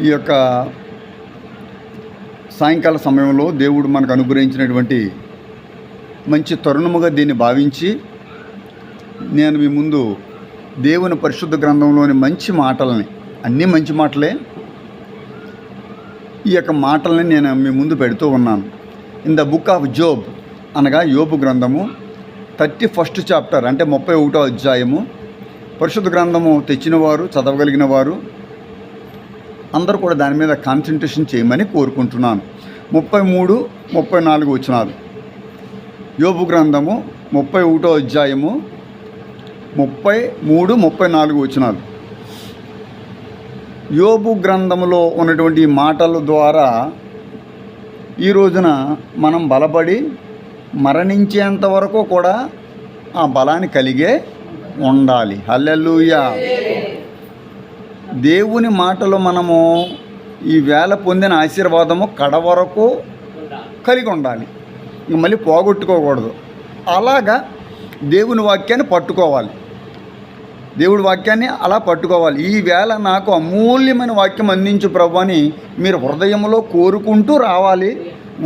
ఈ యొక్క సాయంకాల సమయంలో దేవుడు మనకు అనుగ్రహించినటువంటి మంచి తరుణముగా దీన్ని భావించి నేను మీ ముందు దేవుని పరిశుద్ధ గ్రంథంలోని మంచి మాటలని, అన్నీ మంచి మాటలే, ఈ యొక్క మాటలని నేను మీ ముందు పెడుతూ ఉన్నాను. In the book of Job అనగా యోబు గ్రంథము 31st చాప్టర్, అంటే 31వ అధ్యాయము. పరిశుద్ధ గ్రంథము తెచ్చిన వారు, చదవగలిగిన వారు అందరూ కూడా దాని మీద కాన్సన్ట్రేషన్ చేయమని కోరుకుంటున్నాను. 33, 34 వచనాలు. యోబు గ్రంథము 31వ అధ్యాయము 33, 34 వచనాలు. యోబు గ్రంథములో ఉన్నటువంటి మాటల ద్వారా ఈ రోజున మనం బలపడి మరణించేంత వరకు కూడా ఆ బలాన్ని కలిగే ఉండాలి. హల్లెలూయా. దేవుని మాటలు మనము ఈ వేళ పొందిన ఆశీర్వాదము కడ వరకు కలిగి ఉండాలి, ఇంక మళ్ళీ పోగొట్టుకోకూడదు. అలాగా దేవుని వాక్యాన్ని పట్టుకోవాలి, దేవుడి వాక్యాన్ని అలా పట్టుకోవాలి. ఈ వేళ నాకు అమూల్యమైన వాక్యం అందించు ప్రభు అని మీరు హృదయంలో కోరుకుంటూ రావాలి.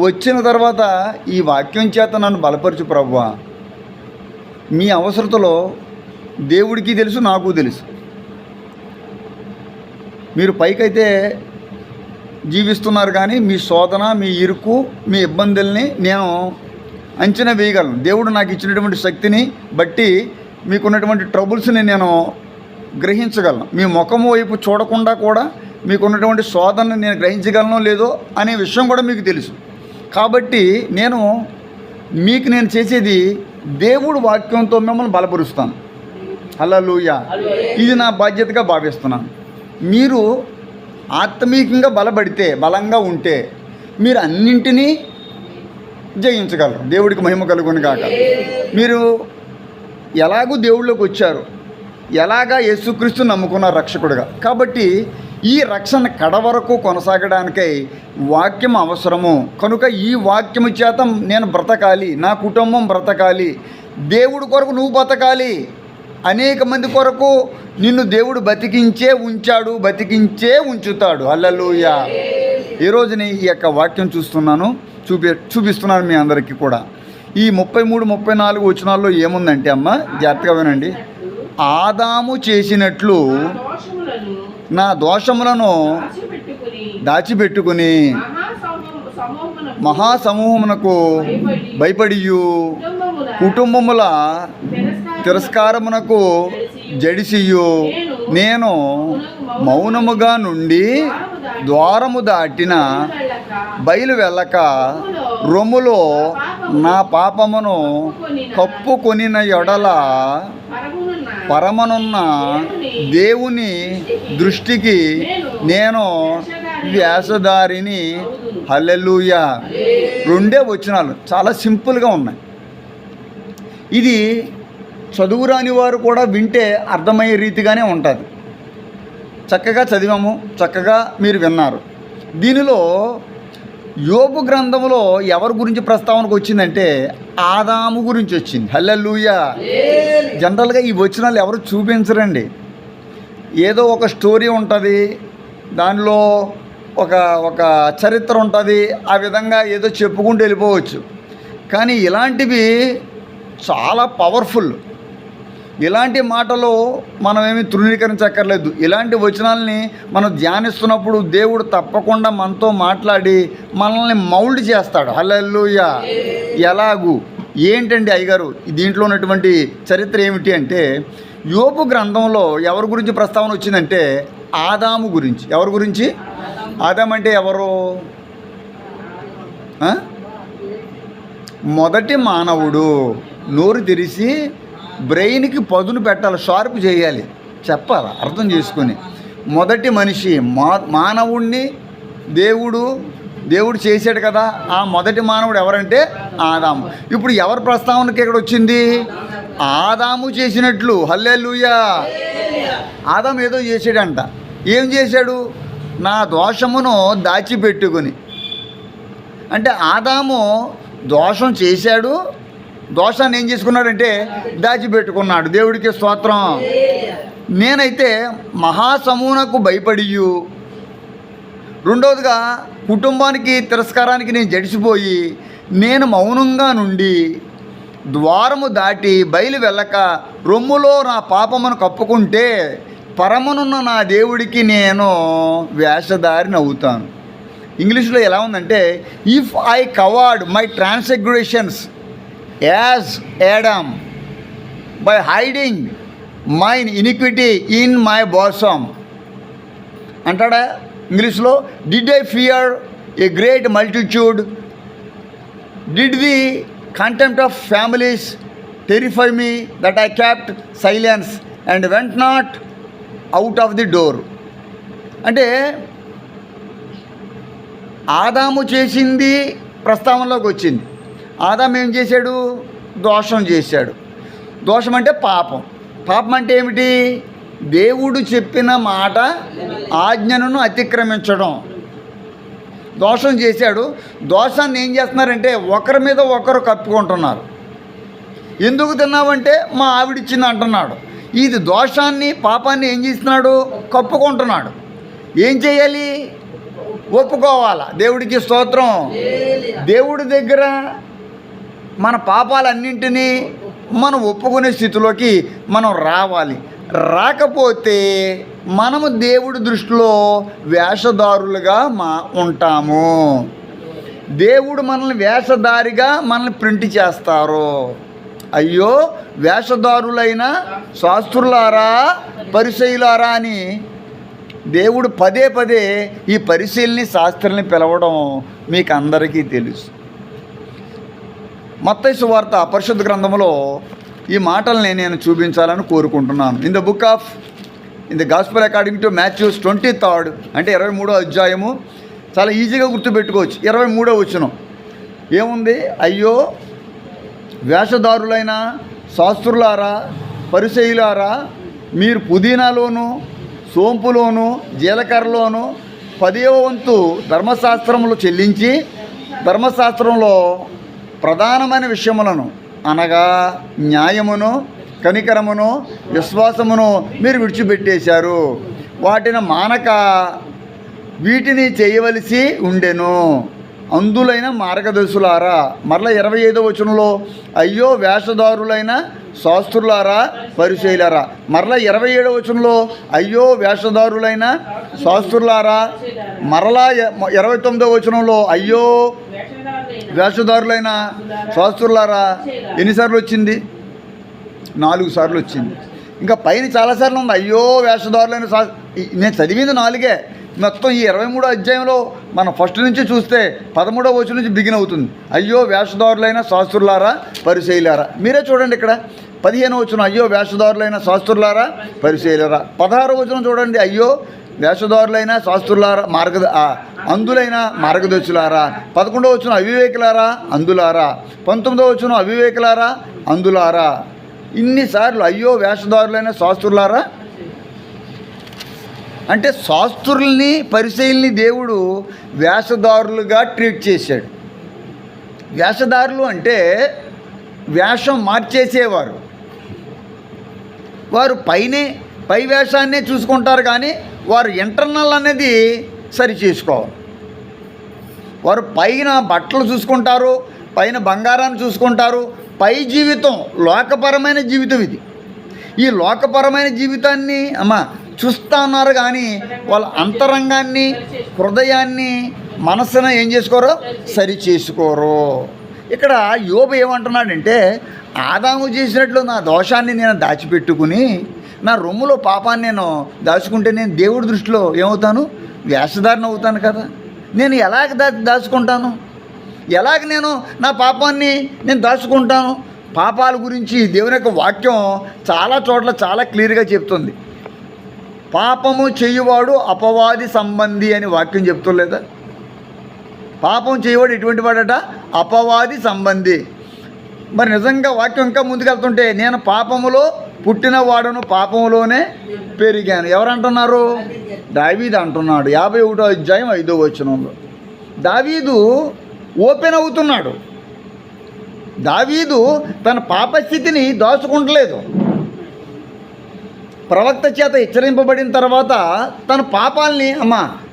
వచ్చిన తర్వాత ఈ వాక్యం చేత నన్ను బలపరచు ప్రభువా. మీ అవసరతలో దేవుడికి తెలుసు, నాకు తెలుసు. మీరు పైకైతే జీవిస్తున్నారు, కానీ మీ శోధన, మీ ఇరుకు, మీ ఇబ్బందుల్ని నేను అంచనా వేయగలను. దేవుడు నాకు ఇచ్చినటువంటి శక్తిని బట్టి మీకున్నటువంటి ట్రబుల్స్ని నేను గ్రహించగలను. మీ ముఖము వైపు చూడకుండా కూడా మీకున్నటువంటి శోధనని నేను గ్రహించగలను లేదో అనే విషయం కూడా మీకు తెలుసు. కాబట్టి మీకు నేను చేసేది దేవుడు వాక్యంతో మిమ్మల్ని బలపరుస్తాను. హల్లెలూయా. ఇది నా బాధ్యతగా భావిస్తున్నాను. మీరు ఆత్మీయంగా బలపడితే, బలంగా ఉంటే మీరు అన్నింటినీ జయించగలరు. దేవుడికి మహిమ కలుగును గాక. మీరు ఎలాగూ దేవుళ్ళలోకి వచ్చారు, ఎలాగా యేసుక్రీస్తు నమ్ముకున్నారు రక్షకుడుగా. కాబట్టి ఈ రక్షణ కడ వరకు కొనసాగడానికై వాక్యం అవసరము. కనుక ఈ వాక్యము చేత నేను బ్రతకాలి, నా కుటుంబం బ్రతకాలి, దేవుడి కొరకు నువ్వు బ్రతకాలి. అనేక మంది కొరకు నిన్ను దేవుడు బతికించే ఉంచాడు, బతికించే ఉంచుతాడు. హల్లెలూయా. ఈ రోజున ఈ యొక్క వాక్యం చూపిస్తున్నాను మీ అందరికీ కూడా. ఈ 33, 34 వచనాల్లో ఏముందంటే, అమ్మ జాగ్రత్తగా వినండి. ఆదాము చేసినట్లు నా దోషములను దాచిపెట్టుకుని మహాసమూహమునకు భయపడియు కుటుంబముల తిరస్కారమునకు జడిసియు నేను మౌనముగా నుండి ద్వారము దాటిన బయలు వెళ్ళక రొమ్ములో నా పాపమును కప్పుకొనిన ఎడల పరమనున్న దేవుని దృష్టికి నేను వేషధారిని. హల్లెలూయా. 2 వచనాలు చాలా సింపుల్గా ఉన్నాయి. ఇది చదువురాని వారు కూడా వింటే అర్థమయ్యే రీతిగానే ఉంటుంది. చక్కగా చదివాము, చక్కగా మీరు విన్నారు. దీనిలో యోబు గ్రంథంలో ఎవరి గురించి ప్రస్తావనకు వచ్చిందంటే ఆదాము గురించి వచ్చింది. హల్లెలూయా. జనరల్గా ఈ వచనాలు ఎవరు చూపించరండి. ఏదో ఒక స్టోరీ ఉంటుంది, దానిలో ఒక చరిత్ర ఉంటుంది, ఆ విధంగా ఏదో చెప్పుకుంటూ వెళ్ళిపోవచ్చు. కానీ ఇలాంటివి చాలా పవర్ఫుల్. ఇలాంటి మాటలు మనమేమి తృణీకరించక్కర్లేదు. ఇలాంటి వచనాలని మనం ధ్యానిస్తున్నప్పుడు దేవుడు తప్పకుండా మనతో మాట్లాడి మనల్ని మౌల్డ్ చేస్తాడు. హల్లెలూయా. ఎలాగూ ఏంటండి అయ్యగారు దీంట్లో ఉన్నటువంటి చరిత్ర ఏమిటి అంటే, యోబు గ్రంథంలో ఎవరి గురించి ప్రస్తావన వచ్చిందంటే ఆదాము గురించి. ఎవరి గురించి? ఆదాము అంటే ఎవరు? మొదటి మానవుడు. నోరు తెరిచి బ్రెయిన్కి పదును పెట్టాలి, షార్ప్ చేయాలి, చెప్పాలి, అర్థం చేసుకొని. మొదటి మనిషి మానవుణ్ణి దేవుడు చేశాడు కదా. ఆ మొదటి మానవుడు ఎవరంటే ఆదాము. ఇప్పుడు ఎవరి ప్రస్తావనకి ఇక్కడ వచ్చింది? ఆదాము చేసినట్లు. హల్లెలూయా. ఆదాము ఏదో చేశాడంట. ఏం చేశాడు? నా దోషమును దాచిపెట్టుకుని. అంటే ఆదాము దోషం చేశాడు, దోషాన్ని ఏం చేసుకున్నాడంటే దాచిపెట్టుకున్నాడు. దేవుడికి స్తోత్రం. నేనైతే మహాసమూహకు భయపడియు రెండవదిగా కుటుంబానికి తిరస్కారానికి నేను జడిసిపోయి నేను మౌనంగా నుండి ద్వారము దాటి బయలు వెళ్ళక రొమ్ములో నా పాపమును కప్పుకుంటే పరమనున్న నా దేవుడికి నేను వేషధారిని అవుతాను. ఇంగ్లీష్లో ఎలా ఉందంటే, if I covered my transgressions as Adam by hiding mine iniquity in my bosom అంటాడా ఇంగ్లీష్లో. Did I fear a great multitude, did the contempt of families terrify me that I kept silence and went not out of the door. అంటే Adam చేసింది ప్రస్తావనలోకి వచ్చింది. ఆదాము ఏం చేశాడు? దోషం చేశాడు. దోషం అంటే పాపం. పాపం అంటే ఏమిటి? దేవుడు చెప్పిన మాట ఆజ్ఞను అతిక్రమించడం. దోషం చేశాడు. దోషాన్ని ఏం చేస్తున్నారంటే ఒకరి మీద ఒకరు కప్పుకుంటున్నారు. ఎందుకు తిన్నావంటే మా ఆవిడిచ్చింది అంటున్నాడు. ఇది దోషాన్ని పాపాన్ని ఏం చేస్తున్నాడు? కప్పుకుంటున్నాడు. ఏం చేయాలి? ఒప్పుకోవాలా. దేవుడికి స్తోత్రం. దేవుడి దగ్గర మన పాపాలన్నింటినీ మనం ఒప్పుకునే స్థితిలోకి మనం రావాలి. రాకపోతే మనము దేవుడి దృష్టిలో వేషధారులుగా ఉంటాము. దేవుడు మనల్ని వేషధారిగా మనల్ని ప్రింట్ చేస్తారు. అయ్యో వేషధారులైన శాస్త్రులారా, పరిసయ్యులారా అని దేవుడు పదే పదే ఈ పరిశీలిని శాస్త్రుల్ని పిలవడం మీకు అందరికీ తెలుసు. మత్తయి సువార్త పరిశుద్ధ గ్రంథంలో ఈ మాటల్ని నేను చూపించాలని కోరుకుంటున్నాను. In the gospel according to Matthews 23 అంటే 23వ అధ్యాయము. చాలా ఈజీగా గుర్తుపెట్టుకోవచ్చు. 23వ వచనం ఏముంది? అయ్యో వేషధారులైన శాస్త్రులారా, పరిసయ్యులారా, మీరు పుదీనాలోను సోంపులోను జీలకర్రలోను 10వ వంతు ధర్మశాస్త్రములు చెల్లించి ధర్మశాస్త్రంలో ప్రధానమైన విషయములను అనగా న్యాయమును, కనికరమును, విశ్వాసమును మీరు విడిచిపెట్టేశారు. వాటిని మానక వీటిని చేయవలసి ఉండెను. అందులైన మార్గదర్శులారా. మరలా 25వ వచనంలో అయ్యో వేషధారులైన శాస్త్రులారా, పరిసయ్యులారా. మరలా 27వ వచనంలో అయ్యో వేషధారులైన శాస్త్రులారా. మరలా 29వ వచనంలో అయ్యో వేషధారులైన శాస్త్రులారా. ఎన్నిసార్లు వచ్చింది? 4 సార్లు వచ్చింది. ఇంకా పైన చాలాసార్లు ఉంది అయ్యో వేషధారులైన నేను చదివింది 4. మొత్తం ఈ 23వ అధ్యాయంలో మనం ఫస్ట్ నుంచి చూస్తే 13వ వచనం నుంచి బిగిన్ అవుతుంది. అయ్యో వేషధారులైన శాస్త్రులారా, పరిసయ్యులారా. మీరే చూడండి ఇక్కడ 15వ వచనం అయ్యో వేషధారులైన శాస్త్రులారా, పరిసయ్యులారా. 16వ వచనం చూడండి అయ్యో వేషధారులైన శాస్త్రులారా, అందులైన మార్గదర్శులారా. 11వ వచనం అవివేకులారా, అందులారా. 19వ వచనం అవివేకులారా, అందులారా. ఇన్నిసార్లు అయ్యో వేషధారులైన శాస్త్రులారా. అంటే శాస్త్రుల్ని, పరిసయ్యుల్ని దేవుడు వేషధారులుగా ట్రీట్ చేశాడు. వేషధారులు అంటే వేషం మార్చేసేవారు. వారు పై వేషాన్నే చూసుకుంటారు కానీ వారు ఇంటర్నల్ అనేది సరి చేసుకోవాలి. వారు పైన బట్టలు చూసుకుంటారు, పైన బంగారాన్ని చూసుకుంటారు. పై జీవితం లోకపరమైన జీవితం ఇది. ఈ లోకపరమైన జీవితాన్ని చూస్తూ ఉన్నారు కానీ వాళ్ళ అంతరంగాన్ని, హృదయాన్ని, మనసును ఏం చేసుకోరో? సరి చేసుకోరు. ఇక్కడ యోబు ఏమంటున్నాడంటే, ఆదాము చేసినట్లు నా దోషాన్ని నేను దాచిపెట్టుకుని నా రొమ్ములో పాపాన్ని నేను దాచుకుంటే నేను దేవుడి దృష్టిలో ఏమవుతాను? వేషధారణ అవుతాను కదా. నేను ఎలాగ దాచుకుంటాను? ఎలాగ నేను నా పాపాన్ని నేను దాచుకుంటాను? పాపాల గురించి దేవుని యొక్క వాక్యం చాలా చోట్ల చాలా క్లియర్గా చెప్తుంది. పాపము చేయువాడు అపవాది సంబంధి అని వాక్యం చెప్తలేదా? పాపం చేయవాడు ఎటువంటి వాడట? అపవాది సంబంధి. మరి నిజంగా వాక్యం ఇంకా ముందుకెళ్తుంటే నేను పాపములో పుట్టిన వాడును, పాపములోనే పెరిగాను. ఎవరంటున్నారు? దావీదు అంటున్నాడు 51వ అధ్యాయం 5వ వచనంలో. దావీదు ఓపెన్ అవుతున్నాడు. దావీదు తన పాపస్థితిని దాచుకుంటలేదు. ప్రవక్త చేత హెచ్చరింపబడిన తర్వాత తన పాపాలని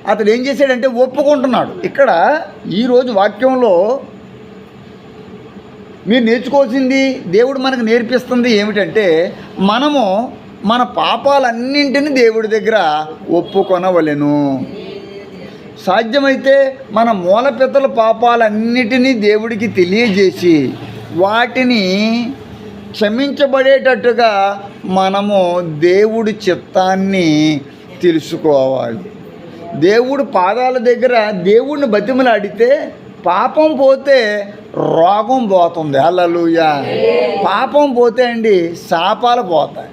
అతడు ఏం చేశాడంటే ఒప్పుకుంటున్నాడు. ఇక్కడ ఈరోజు వాక్యంలో మీరు నేర్చుకోవాల్సింది, దేవుడు మనకు నేర్పిస్తుంది ఏమిటంటే, మనము మన పాపాలన్నింటినీ దేవుడి దగ్గర ఒప్పుకొనవలెను. సాధ్యమైతే మన మూలపితల పాపాలన్నిటినీ దేవుడికి తెలియజేసి వాటిని క్షమించబడేటట్టుగా మనము దేవుడి చిత్తాన్ని తెలుసుకోవాలి. దేవుడి పాదాల దగ్గర దేవుడిని బతిమలాడితే పాపం పోతే రోగం పోతుంది. హల్లెలూయా. పాపం పోతే అండి శాపాలు పోతాయి.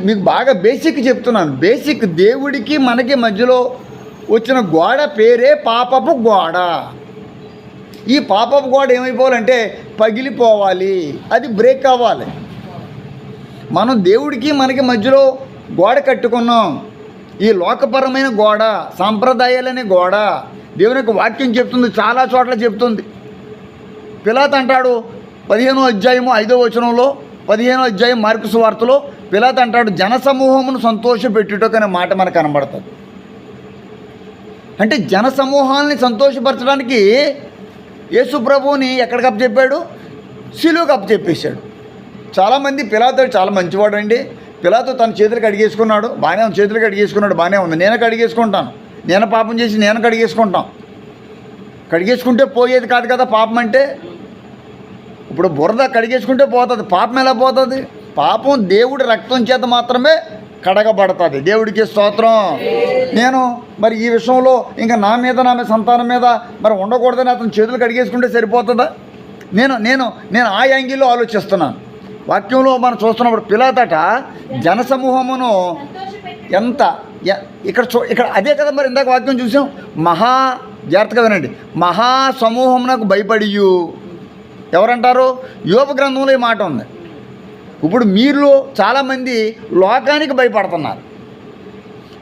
మీకు బాగా బేసిక్ చెప్తున్నాను. బేసిక్, దేవుడికి మనకి మధ్యలో వచ్చిన గోడ పేరే పాపపు గోడ. ఈ పాపపు గోడ ఏమైపోవాలంటే పగిలిపోవాలి, అది బ్రేక్ అవ్వాలి. మనం దేవుడికి మనకి మధ్యలో గోడ కట్టుకున్నాం. ఈ లోకపరమైన గోడ, సాంప్రదాయాలనే గోడ దేవుని యొక్క వాక్యం చెప్తుంది, చాలా చోట్ల చెప్తుంది. పిలాతు అంటాడు 15వ అధ్యాయము 5వ వచనంలో, 15వ అధ్యాయం మార్కు సువార్తలో పిలాతు అంటాడు, జనసమూహమును సంతోషపెట్టుటకు మాట మనకు కనబడుతుంది. అంటే జనసమూహాన్ని సంతోషపరచడానికి యేసు ప్రభువుని ఎక్కడికి అప్పచెప్పాడు? శిలువకు అప్పచెప్పేశాడు. చాలామంది పిలాతు చాలా మంచివాడు అండి, పిలాతు తన చేతులు కడిగేసుకున్నాడు, బాగానే ఉంది, చేతులు కడిగేసుకున్నాడు, బాగానే ఉంది, నేను కడిగేసుకుంటాను, నేను పాపం చేసి నేను కడిగేసుకుంటాం. కడిగేసుకుంటే పోయేది కాదు కదా పాపం అంటే. ఇప్పుడు బురద కడిగేసుకుంటే పోతుంది, పాపం ఎలా పోతుంది? పాపం దేవుడి రక్తం చేత మాత్రమే కడగబడుతుంది. దేవుడికి స్తోత్రం. నేను మరి ఈ విషయంలో ఇంకా నా మీద నా సంతానం మీద మరి ఉండకూడదని అతను చేతులు కడిగేసుకుంటే సరిపోతుందా? నేను ఆ యాంగిల్లో ఆలోచిస్తున్నాను. వాక్యంలో మనం చూస్తున్నప్పుడు పిలాతట జనసమూహమును ఎంత ఇక్కడ అదే కదా మరి ఇందాక వాక్యం చూసాం. జాగ్రత్తగా వినండి, మహాసమూహమునకు భయపడియు. ఎవరంటారు? యోబు గ్రంథంలో ఈ మాట ఉంది. ఇప్పుడు మీలో చాలామంది లోకానికి భయపడుతున్నారు.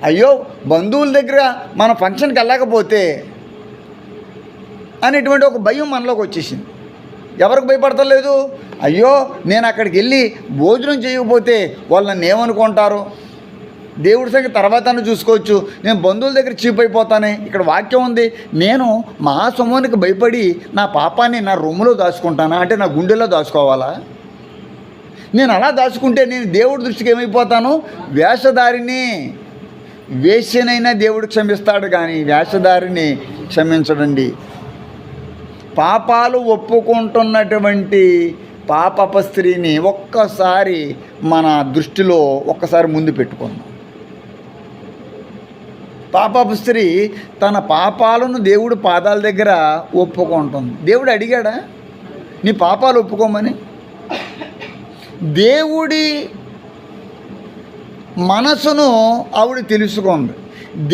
అయ్యో బంధువుల దగ్గర మన ఫంక్షన్కి వెళ్ళకపోతే అనేటువంటి ఒక భయం మనలోకి వచ్చేసింది. ఎవరికి భయపడతలేదు? అయ్యో నేను అక్కడికి వెళ్ళి భోజనం చేయకపోతే వాళ్ళు నన్ను ఏమనుకుంటారు, దేవుడి సంగతి తర్వాత చూసుకోవచ్చు, నేను బంధువుల దగ్గర చీప్ అయిపోతానే. ఇక్కడ వాక్యం ఉంది, నేను మహాసమూహానికి భయపడి నా పాపాన్ని నా రొమ్ములో దాచుకుంటానా అంటే నా గుండెలో దాచుకోవాలా? నేను అలా దాచుకుంటే నేను దేవుడి దృష్టికి ఏమైపోతాను? వేషధారిని. వేశ్యనైనా దేవుడు క్షమిస్తాడు కానీ వేషధారిని క్షమించడండి. పాపాలు ఒప్పుకుంటున్నటువంటి పాపప స్త్రీని ఒక్కసారి మన దృష్టిలో ఒక్కసారి ముందు పెట్టుకుందాం. పాపపు స్త్రీ తన పాపాలను దేవుడి పాదాల దగ్గర ఒప్పుకుంటుంది. దేవుడు అడిగాడా నీ పాపాలు ఒప్పుకోమని? దేవుడి మనసును ఆవిడ తెలుసుకుంది.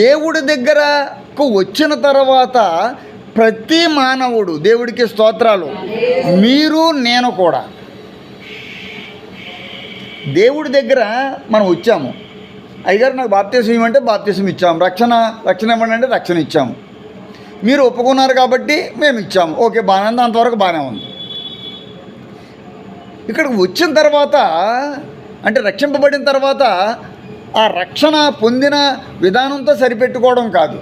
దేవుడి దగ్గరకు వచ్చిన తర్వాత ప్రతి మానవుడు, దేవుడికి స్తోత్రాలు, మీరు నేను కూడా దేవుడి దగ్గర మనం వచ్చాము. అయ్యగారు నాకు బాప్తీసం ఇవ్వమంటే బాప్తీసం ఇచ్చాము, రక్షణ ఇవ్వండి అంటే రక్షణ ఇచ్చాము, మీరు ఒప్పుకున్నారు కాబట్టి మేము ఇచ్చాము, ఓకే బాగానే ఉంది, అంతవరకు బాగానే ఉంది. ఇక్కడికి వచ్చిన తర్వాత అంటే రక్షింపబడిన తర్వాత ఆ రక్షణ పొందిన విధానంతో సరిపెట్టుకోవడం కాదు,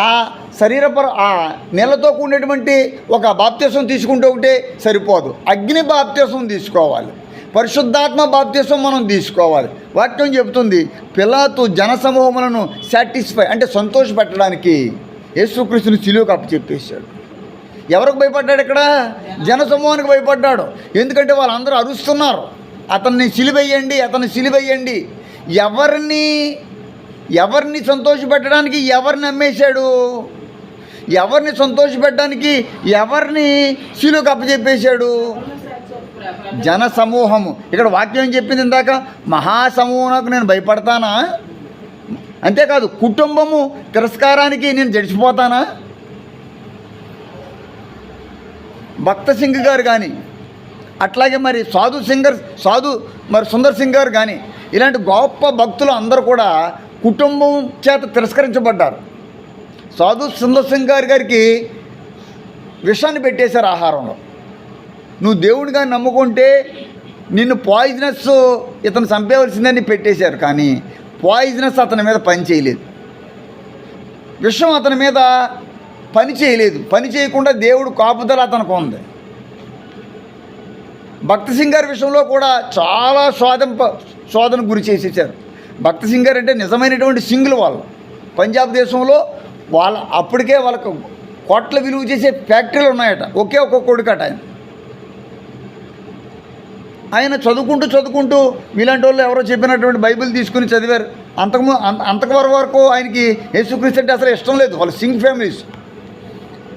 ఆ శరీరపర ఆ నీళ్ళతో కూడినటువంటి ఒక బాప్తీసం తీసుకుంటే ఒకటే సరిపోదు, అగ్ని బాప్తీసం తీసుకోవాలి, పరిశుద్ధాత్మ బాప్తీసం మనం తీసుకోవాలి. వాక్యం చెబుతుంది పిలాతు జనసమూహములను సాటిస్ఫై అంటే సంతోషపెట్టడానికి యేసుక్రీస్తుని సిలువకు అప్పచెప్పేశాడు. ఎవరికి భయపడ్డాడు? ఇక్కడ జనసమూహానికి భయపడ్డాడు. ఎందుకంటే వాళ్ళందరూ అరుస్తున్నారు, అతన్ని సిలువెయ్యండి, అతన్ని సిలువెయ్యండి. ఎవరిని సంతోషపెట్టడానికి ఎవరిని అమ్మేశాడు? ఎవరిని సంతోషపెట్టడానికి ఎవరిని సిలువకు అప్పచెప్పేశాడు? జనసమూహము. ఇక్కడ వాక్యం చెప్పింది ఇందాక, మహాసమూహమునకు నేను భయపడతానా? అంతేకాదు కుటుంబము తిరస్కారానికి నేను జడిచిపోతానా? భక్త సింగ్ గారు కానీ, అట్లాగే మరి సుందర్ సింగ్ గారు కానీ, ఇలాంటి గొప్ప భక్తులు అందరూ కూడా కుటుంబం చేత తిరస్కరించబడ్డారు. సుందర్ సింగ్ గారికి విషాన్ని పెట్టేశారు ఆహారంలో. నువ్వు దేవుడిగా నమ్ముకుంటే నిన్ను పాయిజనస్ ఇతను చంపేవలసిందని పెట్టేశారు, కానీ పాయిజనస్ అతని మీద పని చేయలేదు. విషం అతని మీద పని చేయలేదు. పని చేయకుండా దేవుడు కాపుదల అతనికి ఉంది. భక్త సింగ్ గారి విషయంలో కూడా చాలా శోధన గురి చేసేసారు. భక్త సింగ్ గారు అంటే నిజమైనటువంటి సింగులు వాళ్ళు. పంజాబ్ దేశంలో అప్పటికే వాళ్ళకు కోట్ల విలువ చేసే ఫ్యాక్టరీలు ఉన్నాయట. ఒకే ఒక్కొక్క కొడుకట ఆయన చదువుకుంటూ మీలాంటి వాళ్ళు ఎవరో చెప్పినటువంటి బైబిల్ తీసుకుని చదివారు. అంతవరకు ఆయనకి యేసుక్రీస్తు అంటే అసలు ఇష్టం లేదు. వాళ్ళు సింగ్ ఫ్యామిలీస్,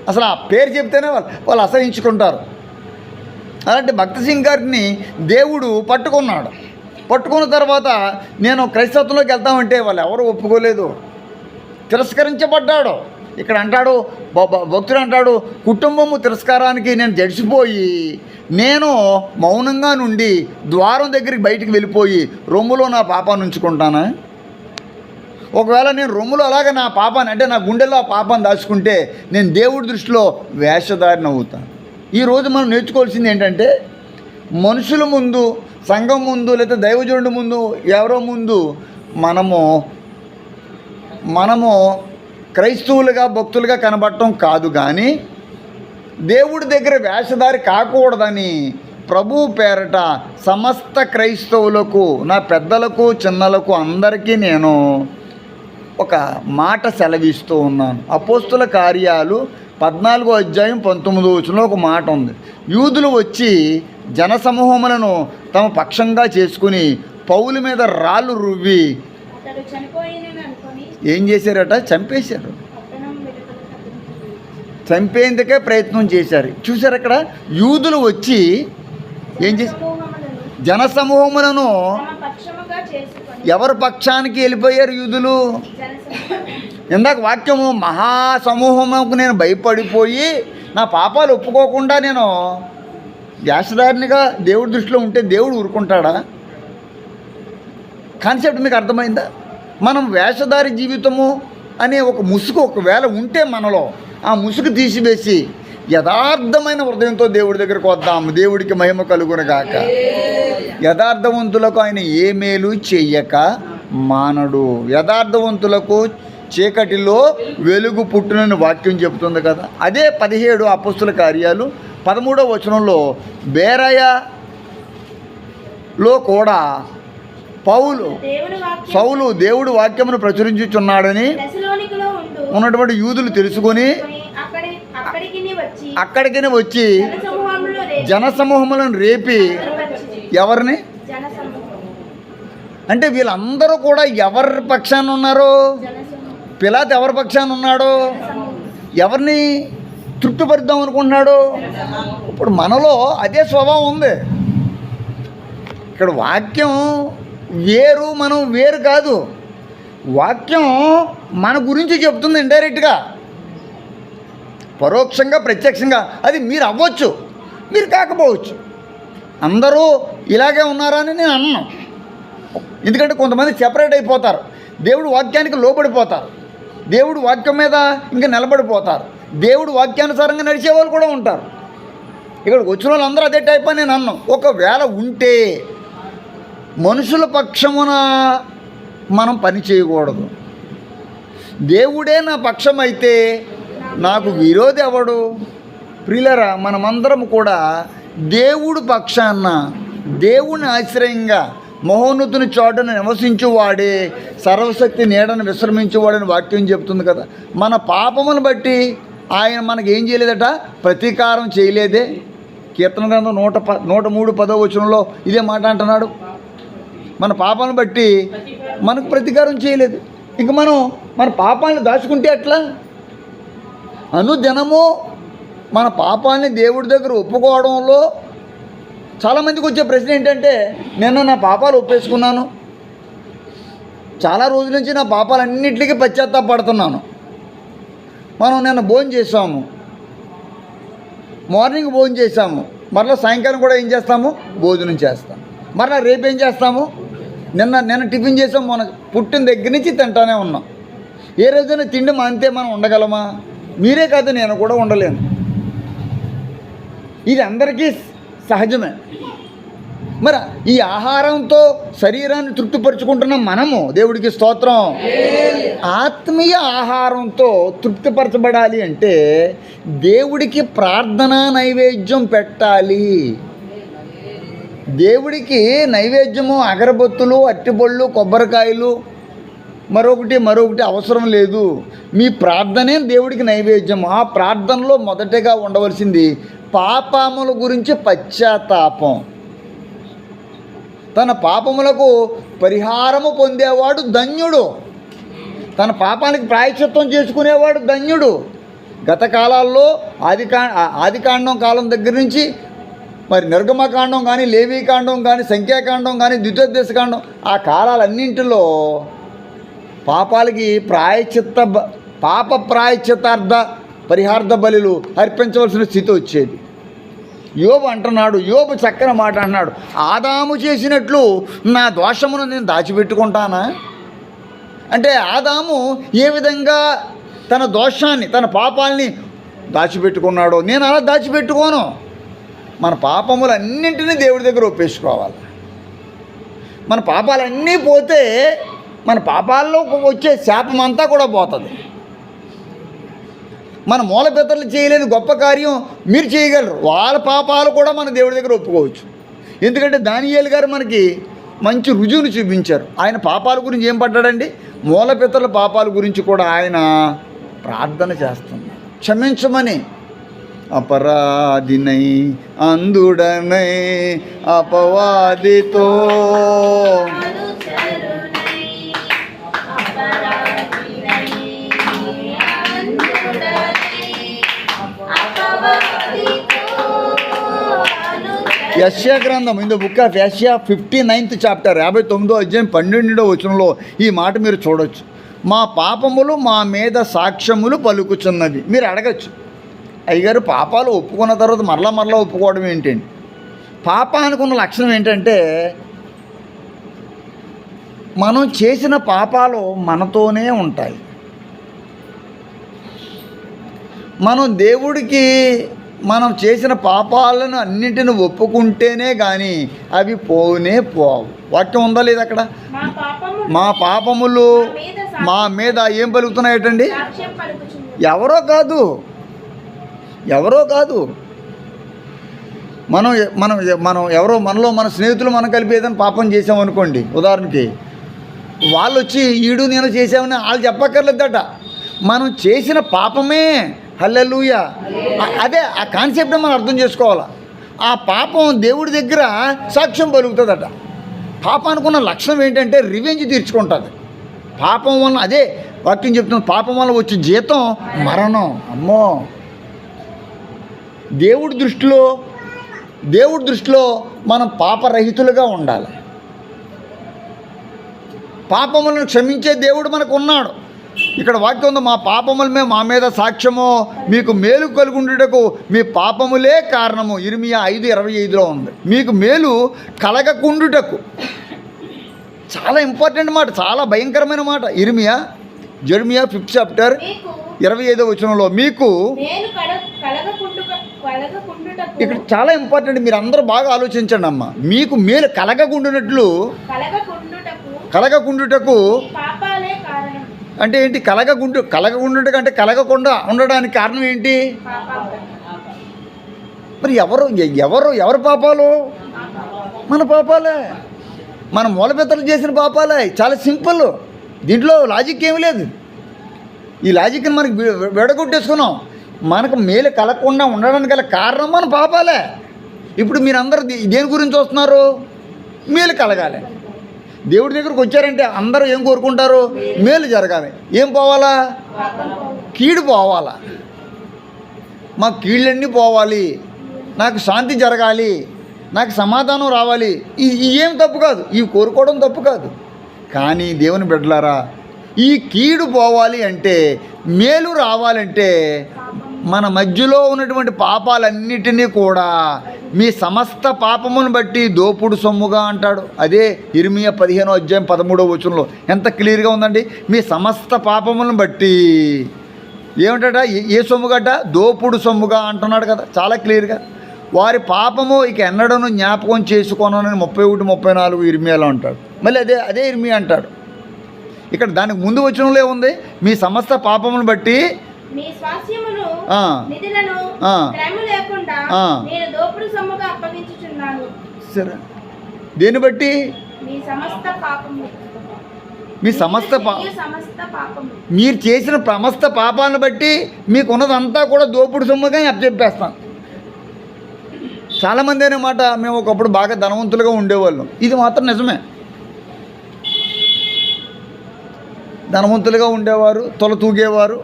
అసలు ఆ పేరు చెప్తేనే వాళ్ళు అసహించుకుంటారు. అలాంటి భక్త సింగ్ గారిని దేవుడు పట్టుకున్నాడు. పట్టుకున్న తర్వాత నేను క్రైస్తవంలోకి వెళ్తామంటే వాళ్ళు ఎవరు ఒప్పుకోలేదు, తిరస్కరించబడ్డాడు. ఇక్కడ అంటాడు భక్తుడు అంటాడు, కుటుంబము తిరస్కారానికి నేను జడిసిపోయి నేను మౌనంగా నుండి ద్వారం దగ్గరికి బయటికి వెళ్ళిపోయి రొమ్ములో నా పాపాన్ని ఉంచుకుంటానా? ఒకవేళ నేను రొమ్ములో అలాగే నా పాపాన్ని అంటే నా గుండెల్లో ఆ పాపాన్ని దాచుకుంటే నేను దేవుడి దృష్టిలో వేషధారిని అవుతాను. ఈరోజు మనం నేర్చుకోవాల్సింది ఏంటంటే, మనుషుల ముందు, సంఘం ముందు, లేదా దైవజనుడి ముందు, ఎవరో ముందు మనము క్రైస్తవులుగా భక్తులుగా కనబడటం కాదు, కానీ దేవుడి దగ్గర వేషధారి కాకూడదని ప్రభు పేరట సమస్త క్రైస్తవులకు, నా పెద్దలకు చిన్నలకు అందరికీ నేను ఒక మాట సెలవిస్తూ ఉన్నాను. అపోస్తుల కార్యాలు 14వ అధ్యాయం 19వ వచనంలో ఒక మాట ఉంది. యూదులు వచ్చి జనసమూహములను తమ పక్షంగా చేసుకుని పౌలు మీద రాళ్ళు రువ్వి ఏం చేశారట? చంపేశారు. చంపేందుకే ప్రయత్నం చేశారు. చూశారు అక్కడ యూదులు వచ్చి ఏం చేశారు? జనసమూహములను ఎవరి పక్షానికి వెళ్ళిపోయారు యూదులు? ఇందాక వాక్యము, మహాసమూహముకు నేను భయపడిపోయి నా పాపాలు ఒప్పుకోకుండా నేను వేషధారినిగా దేవుడి దృష్టిలో ఉంటే దేవుడు ఊరుకుంటాడా? కాన్సెప్ట్ మీకు అర్థమైందా? మనం వేషధారి జీవితము అనే ఒక ముసుగు ఒకవేళ ఉంటే మనలో, ఆ ముసుగు తీసివేసి యథార్థమైన హృదయంతో దేవుడి దగ్గరకు వద్దాం. దేవుడికి మహిమ కలుగునగాక. యథార్థవంతులకు ఆయన ఏ మేలు చెయ్యక మానడు. యథార్థవంతులకు చీకటిలో వెలుగు పుట్టునని వాక్యం చెబుతుంది కదా. అదే 17 అపోస్తుల కార్యాలు 13వ వచనంలో బేరయలో కూడా సౌలు దేవుడు వాక్యమును ప్రచురించుచున్నాడని ఉన్నటువంటి యూదులు తెలుసుకొని అక్కడికి వచ్చి జనసమూహములను రేపి ఎవరిని అంటే వీళ్ళందరూ కూడా ఎవరి పక్షాన ఉన్నారు? పిలాతు ఎవరి పక్షాన ఉన్నాడు? ఎవరిని తృప్తిపరుద్దాం అనుకుంటున్నాడు? ఇప్పుడు మనలో అదే స్వభావం ఉంది. ఇక్కడ వాక్యం వేరు, మనం వేరు కాదు. వాక్యం మన గురించి చెప్తుంది ఇండైరెక్ట్గా, పరోక్షంగా ప్రత్యక్షంగా. అది మీరు అవ్వచ్చు, మీరు కాకపోవచ్చు. అందరూ ఇలాగే ఉన్నారని నేను అన్నాను. ఎందుకంటే కొంతమంది సెపరేట్ అయిపోతారు, దేవుడు వాక్యానికి లోబడిపోతారు, దేవుడు వాక్యం మీద ఇంకా నిలబడిపోతారు, దేవుడు వాక్యానుసారంగా నడిచే వాళ్ళు కూడా ఉంటారు. ఇక్కడికి వచ్చిన వాళ్ళు అందరూ అదే టైప్ అని నేను అన్నాను. ఒకవేళ ఉంటే మనుషుల పక్షమున మనం పని చేయకూడదు. దేవుడే నా పక్షం అయితే నాకు విరోధి ఎవడు? ప్రియులరా, మనమందరం కూడా దేవుడు పక్షాన, దేవుని ఆశ్రయంగా, మహోన్నతుని చోటను నివసించువాడే సర్వశక్తి నీడను విశ్రమించువాడని వాక్యం చెబుతుంది కదా. మన పాపమును బట్టి ఆయన మనకి ఏం చేయలేదట? ప్రతీకారం చేయలేదే. కీర్తన గ్రంథం 103 వచనంలో ఇదే మాట అంటున్నాడు. మన పాపాలను బట్టి మనకు ప్రతీకారం చేయలేదు. ఇంక మనం మన పాపాలను దాచుకుంటే ఎట్లా? అనుదినము మన పాపాన్ని దేవుడి దగ్గర ఒప్పుకోవడంలో చాలామందికి వచ్చే ప్రశ్న ఏంటంటే, నేను నా పాపాలు ఒప్పేసుకున్నాను, చాలా రోజుల నుంచి నా పాపాలన్నింటికి పశ్చాత్తాపడుతున్నాను. మనం నిన్న భోజనం చేసాము, మార్నింగ్ భోజనం చేసాము, మరలా సాయంకాలం కూడా ఏం చేస్తాము? భోజనం చేస్తాం. మరలా రేపు ఏం చేస్తాము? నిన్న టిఫిన్ చేసాం, మన పుట్టిన దగ్గర నుంచి తింటానే ఉన్నాం. ఏ రోజైనా తిండి అంతే మనం ఉండగలమా? మీరే కాదు, నేను కూడా ఉండలేను. ఇది అందరికీ సహజమే. మరి ఈ ఆహారంతో శరీరాన్ని తృప్తిపరుచుకుంటున్న మనము, దేవుడికి స్తోత్రం, ఆత్మీయ ఆహారంతో తృప్తిపరచబడాలి అంటే దేవుడికి ప్రార్థనా నైవేద్యం పెట్టాలి. దేవుడికి నైవేద్యము అగరబత్తులు, అట్టిపళ్ళు, కొబ్బరికాయలు, మరొకటి అవసరం లేదు. మీ ప్రార్థనే దేవుడికి నైవేద్యం. ఆ ప్రార్థనలో మొదటగా ఉండవలసింది పాపముల గురించి పశ్చాత్తాపం. తన పాపములకు పరిహారము పొందేవాడు ధన్యుడు. తన పాపానికి ప్రాయశ్చిత్తం చేసుకునేవాడు ధన్యుడు. గత కాలాల్లో ఆదికాండం కాలం దగ్గర నుంచి మరి నిర్గమకాండం కానీ, లేవీకాండం కానీ, సంఖ్యాకాండం కానీ, ద్వితీయోపదేశకాండం, ఆ కాలాలన్నింటిలో పాపాలకి పాప ప్రాయశ్చిత్తార్థ పరిహార్థ బలులు అర్పించవలసిన స్థితి వచ్చేది. యోబు అంటున్నాడు, యోబు చక్కని మాట అన్నాడు, ఆదాము చేసినట్లు నా దోషమును నేను దాచిపెట్టుకుంటానా? అంటే ఆదాము ఏ విధంగా తన దోషాన్ని, తన పాపాలని దాచిపెట్టుకున్నాడో నేను అలా దాచిపెట్టుకోను. మన పాపములన్నింటినీ దేవుడి దగ్గర ఒప్పేసుకోవాలి. మన పాపాలన్నీ పోతే మన పాపాల్లో వచ్చే శాపం అంతా కూడా పోతుంది. మన మూల పితరులు చేయలేని గొప్ప కార్యం మీరు చేయగలరు. వాళ్ళ పాపాలు కూడా మన దేవుడి దగ్గర ఒప్పుకోవచ్చు. ఎందుకంటే దానియేలు గారు మనకి మంచి రుజువును చూపించారు. ఆయన పాపాల గురించి ఏం పడ్డాడండి? మూల పితరుల పాపాల గురించి కూడా ఆయన ప్రార్థన చేస్తున్నాడు, క్షమించమని. అపరాధినై అందుడనై అపవాదితో యెషయా గ్రంథం, ఇన్ ద బుక్ ఆఫ్ యెషయా 59th చాప్టర్ 59వ అధ్యాయం 12వ వచనంలో ఈ మాట మీరు చూడొచ్చు. మా పాపములు మా మీద సాక్ష్యములు పలుకుచున్నవి. మీరు అడగచ్చు, అయ్యగారు పాపాలు ఒప్పుకున్న తర్వాత మరలా ఒప్పుకోవడం ఏంటండి? పాపానికి ఉన్న లక్షణం ఏంటంటే మనం చేసిన పాపాలు మనతోనే ఉంటాయి. మనం దేవుడికి మనం చేసిన పాపాలను అన్నింటిని ఒప్పుకుంటేనే కానీ అవి పోనే పోవు. వాక్యం ఉందా లేదా అక్కడ? మా పాపములు మా మీద ఏం పలుకుతున్నాయటండి? ఎవరో కాదు. మనం ఎవరో మనలో మన స్నేహితులు మనం కలిపి ఏదైనా పాపం చేసామనుకోండి, ఉదాహరణకి వాళ్ళు వచ్చి ఈడు నేను చేసామని వాళ్ళు చెప్పక్కర్లేదట. మనం చేసిన పాపమే. హల్లెలూయా. అదే ఆ కాన్సెప్ట్ని మనం అర్థం చేసుకోవాలి. ఆ పాపం దేవుడి దగ్గర సాక్ష్యం పలుకుతుందట. పాపానికి ఉన్న లక్షణం ఏంటంటే రివెంజ్ తీర్చుకుంటుంది. పాపం వల్ల, అదే వాక్యం చెప్తుంది, పాపం వల్ల వచ్చే జీతం మరణం. అమ్మో, దేవుడి దృష్టిలో మనం పాపరహితులుగా ఉండాలి. పాపములను క్షమించే దేవుడు మనకు ఉన్నాడు. ఇక్కడ వాక్యం ఉంది, మా పాపములమే మా మీద సాక్ష్యము, మీకు మేలు కలుగుండుటకు మీ పాపములే కారణము. ఇర్మియా 5:25లో ఉంది. మీకు మేలు కలగకుండుటకు. చాలా ఇంపార్టెంట్ మాట, చాలా భయంకరమైన మాట. జెర్మియా 5th చాప్టర్ 25వ వచనంలో మీకు ఇక్కడ చాలా ఇంపార్టెంట్. మీరు అందరూ బాగా ఆలోచించండి అమ్మ. మీకు మేలు కలగకుండుటకు అంటే ఏంటి? కలగకుండుటకు అంటే కలగకుండా ఉండడానికి కారణం ఏంటి? మరి ఎవరు పాపాలు? మన పాపాలే, మన మూలపితరులు చేసిన పాపాలే. చాలా సింపుల్, దీంట్లో లాజిక్ ఏమీ లేదు. ఈ లాజిక్ని మనకి విడగొట్టేసుకున్నాం. మనకు మేలు కలగకుండా ఉండడానికి గల కారణం మన పాపాలే. ఇప్పుడు మీరందరూ దేని గురించి వస్తున్నారు? మేలు కలగాలి. దేవుడి దగ్గరకు వచ్చారంటే అందరూ ఏం కోరుకుంటారు? మేలు జరగాలి. ఏం పోవాలా? కీడు పోవాలా. మా కీళ్ళన్నీ పోవాలి, నాకు శాంతి జరగాలి, నాకు సమాధానం రావాలి. ఏం తప్పు కాదు, ఇవి కోరుకోవడం తప్పు కాదు. కానీ దేవుని బిడ్డలారా, ఈ కీడు పోవాలి అంటే, మేలు రావాలంటే మన మధ్యలో ఉన్నటువంటి పాపాలన్నిటినీ కూడా మీ సమస్త పాపమును బట్టి దోపుడు సొమ్ముగా అంటాడు. అదే ఇర్మియా 15వ అధ్యాయం 13వ వచనంలో ఎంత క్లియర్గా ఉందండి. మీ సమస్త పాపములను బట్టి ఏమిటట? ఏ సొమ్ముగట? దోపుడు సొమ్ముగా అంటున్నాడు కదా, చాలా క్లియర్గా. వారి పాపము ఇక ఎన్నడను జ్ఞాపకం చేసుకోనని 31-34 ఇర్మియాలో అంటాడు. మళ్ళీ అదే ఇర్మియా అంటాడు. ఇక్కడ దానికి ముందు వచనంలో ఉంది, మీ సమస్త పాపమును బట్టి మీ స్వాస్థ్యమును నిధులను క్రయము లేకుండా నేను దోపుడు సొమ్ముగా అప్పగించుచున్నాను. సరే, దేన్ని బట్టి? మీ సమస్త పాపము, మీ సమస్త మీరు చేసిన సమస్త పాపాలను బట్టి మీకున్నదంతా కూడా దోపుడు సొమ్ముగా అప్పచెప్పేస్తాను. చాలామంది అన్నమాట, మేము ఒకప్పుడు బాగా ధనవంతులుగా ఉండేవాళ్ళం. ఇది మాత్రం నిజమే, ధనవంతులుగా ఉండేవారు, తొల తూగేవారు,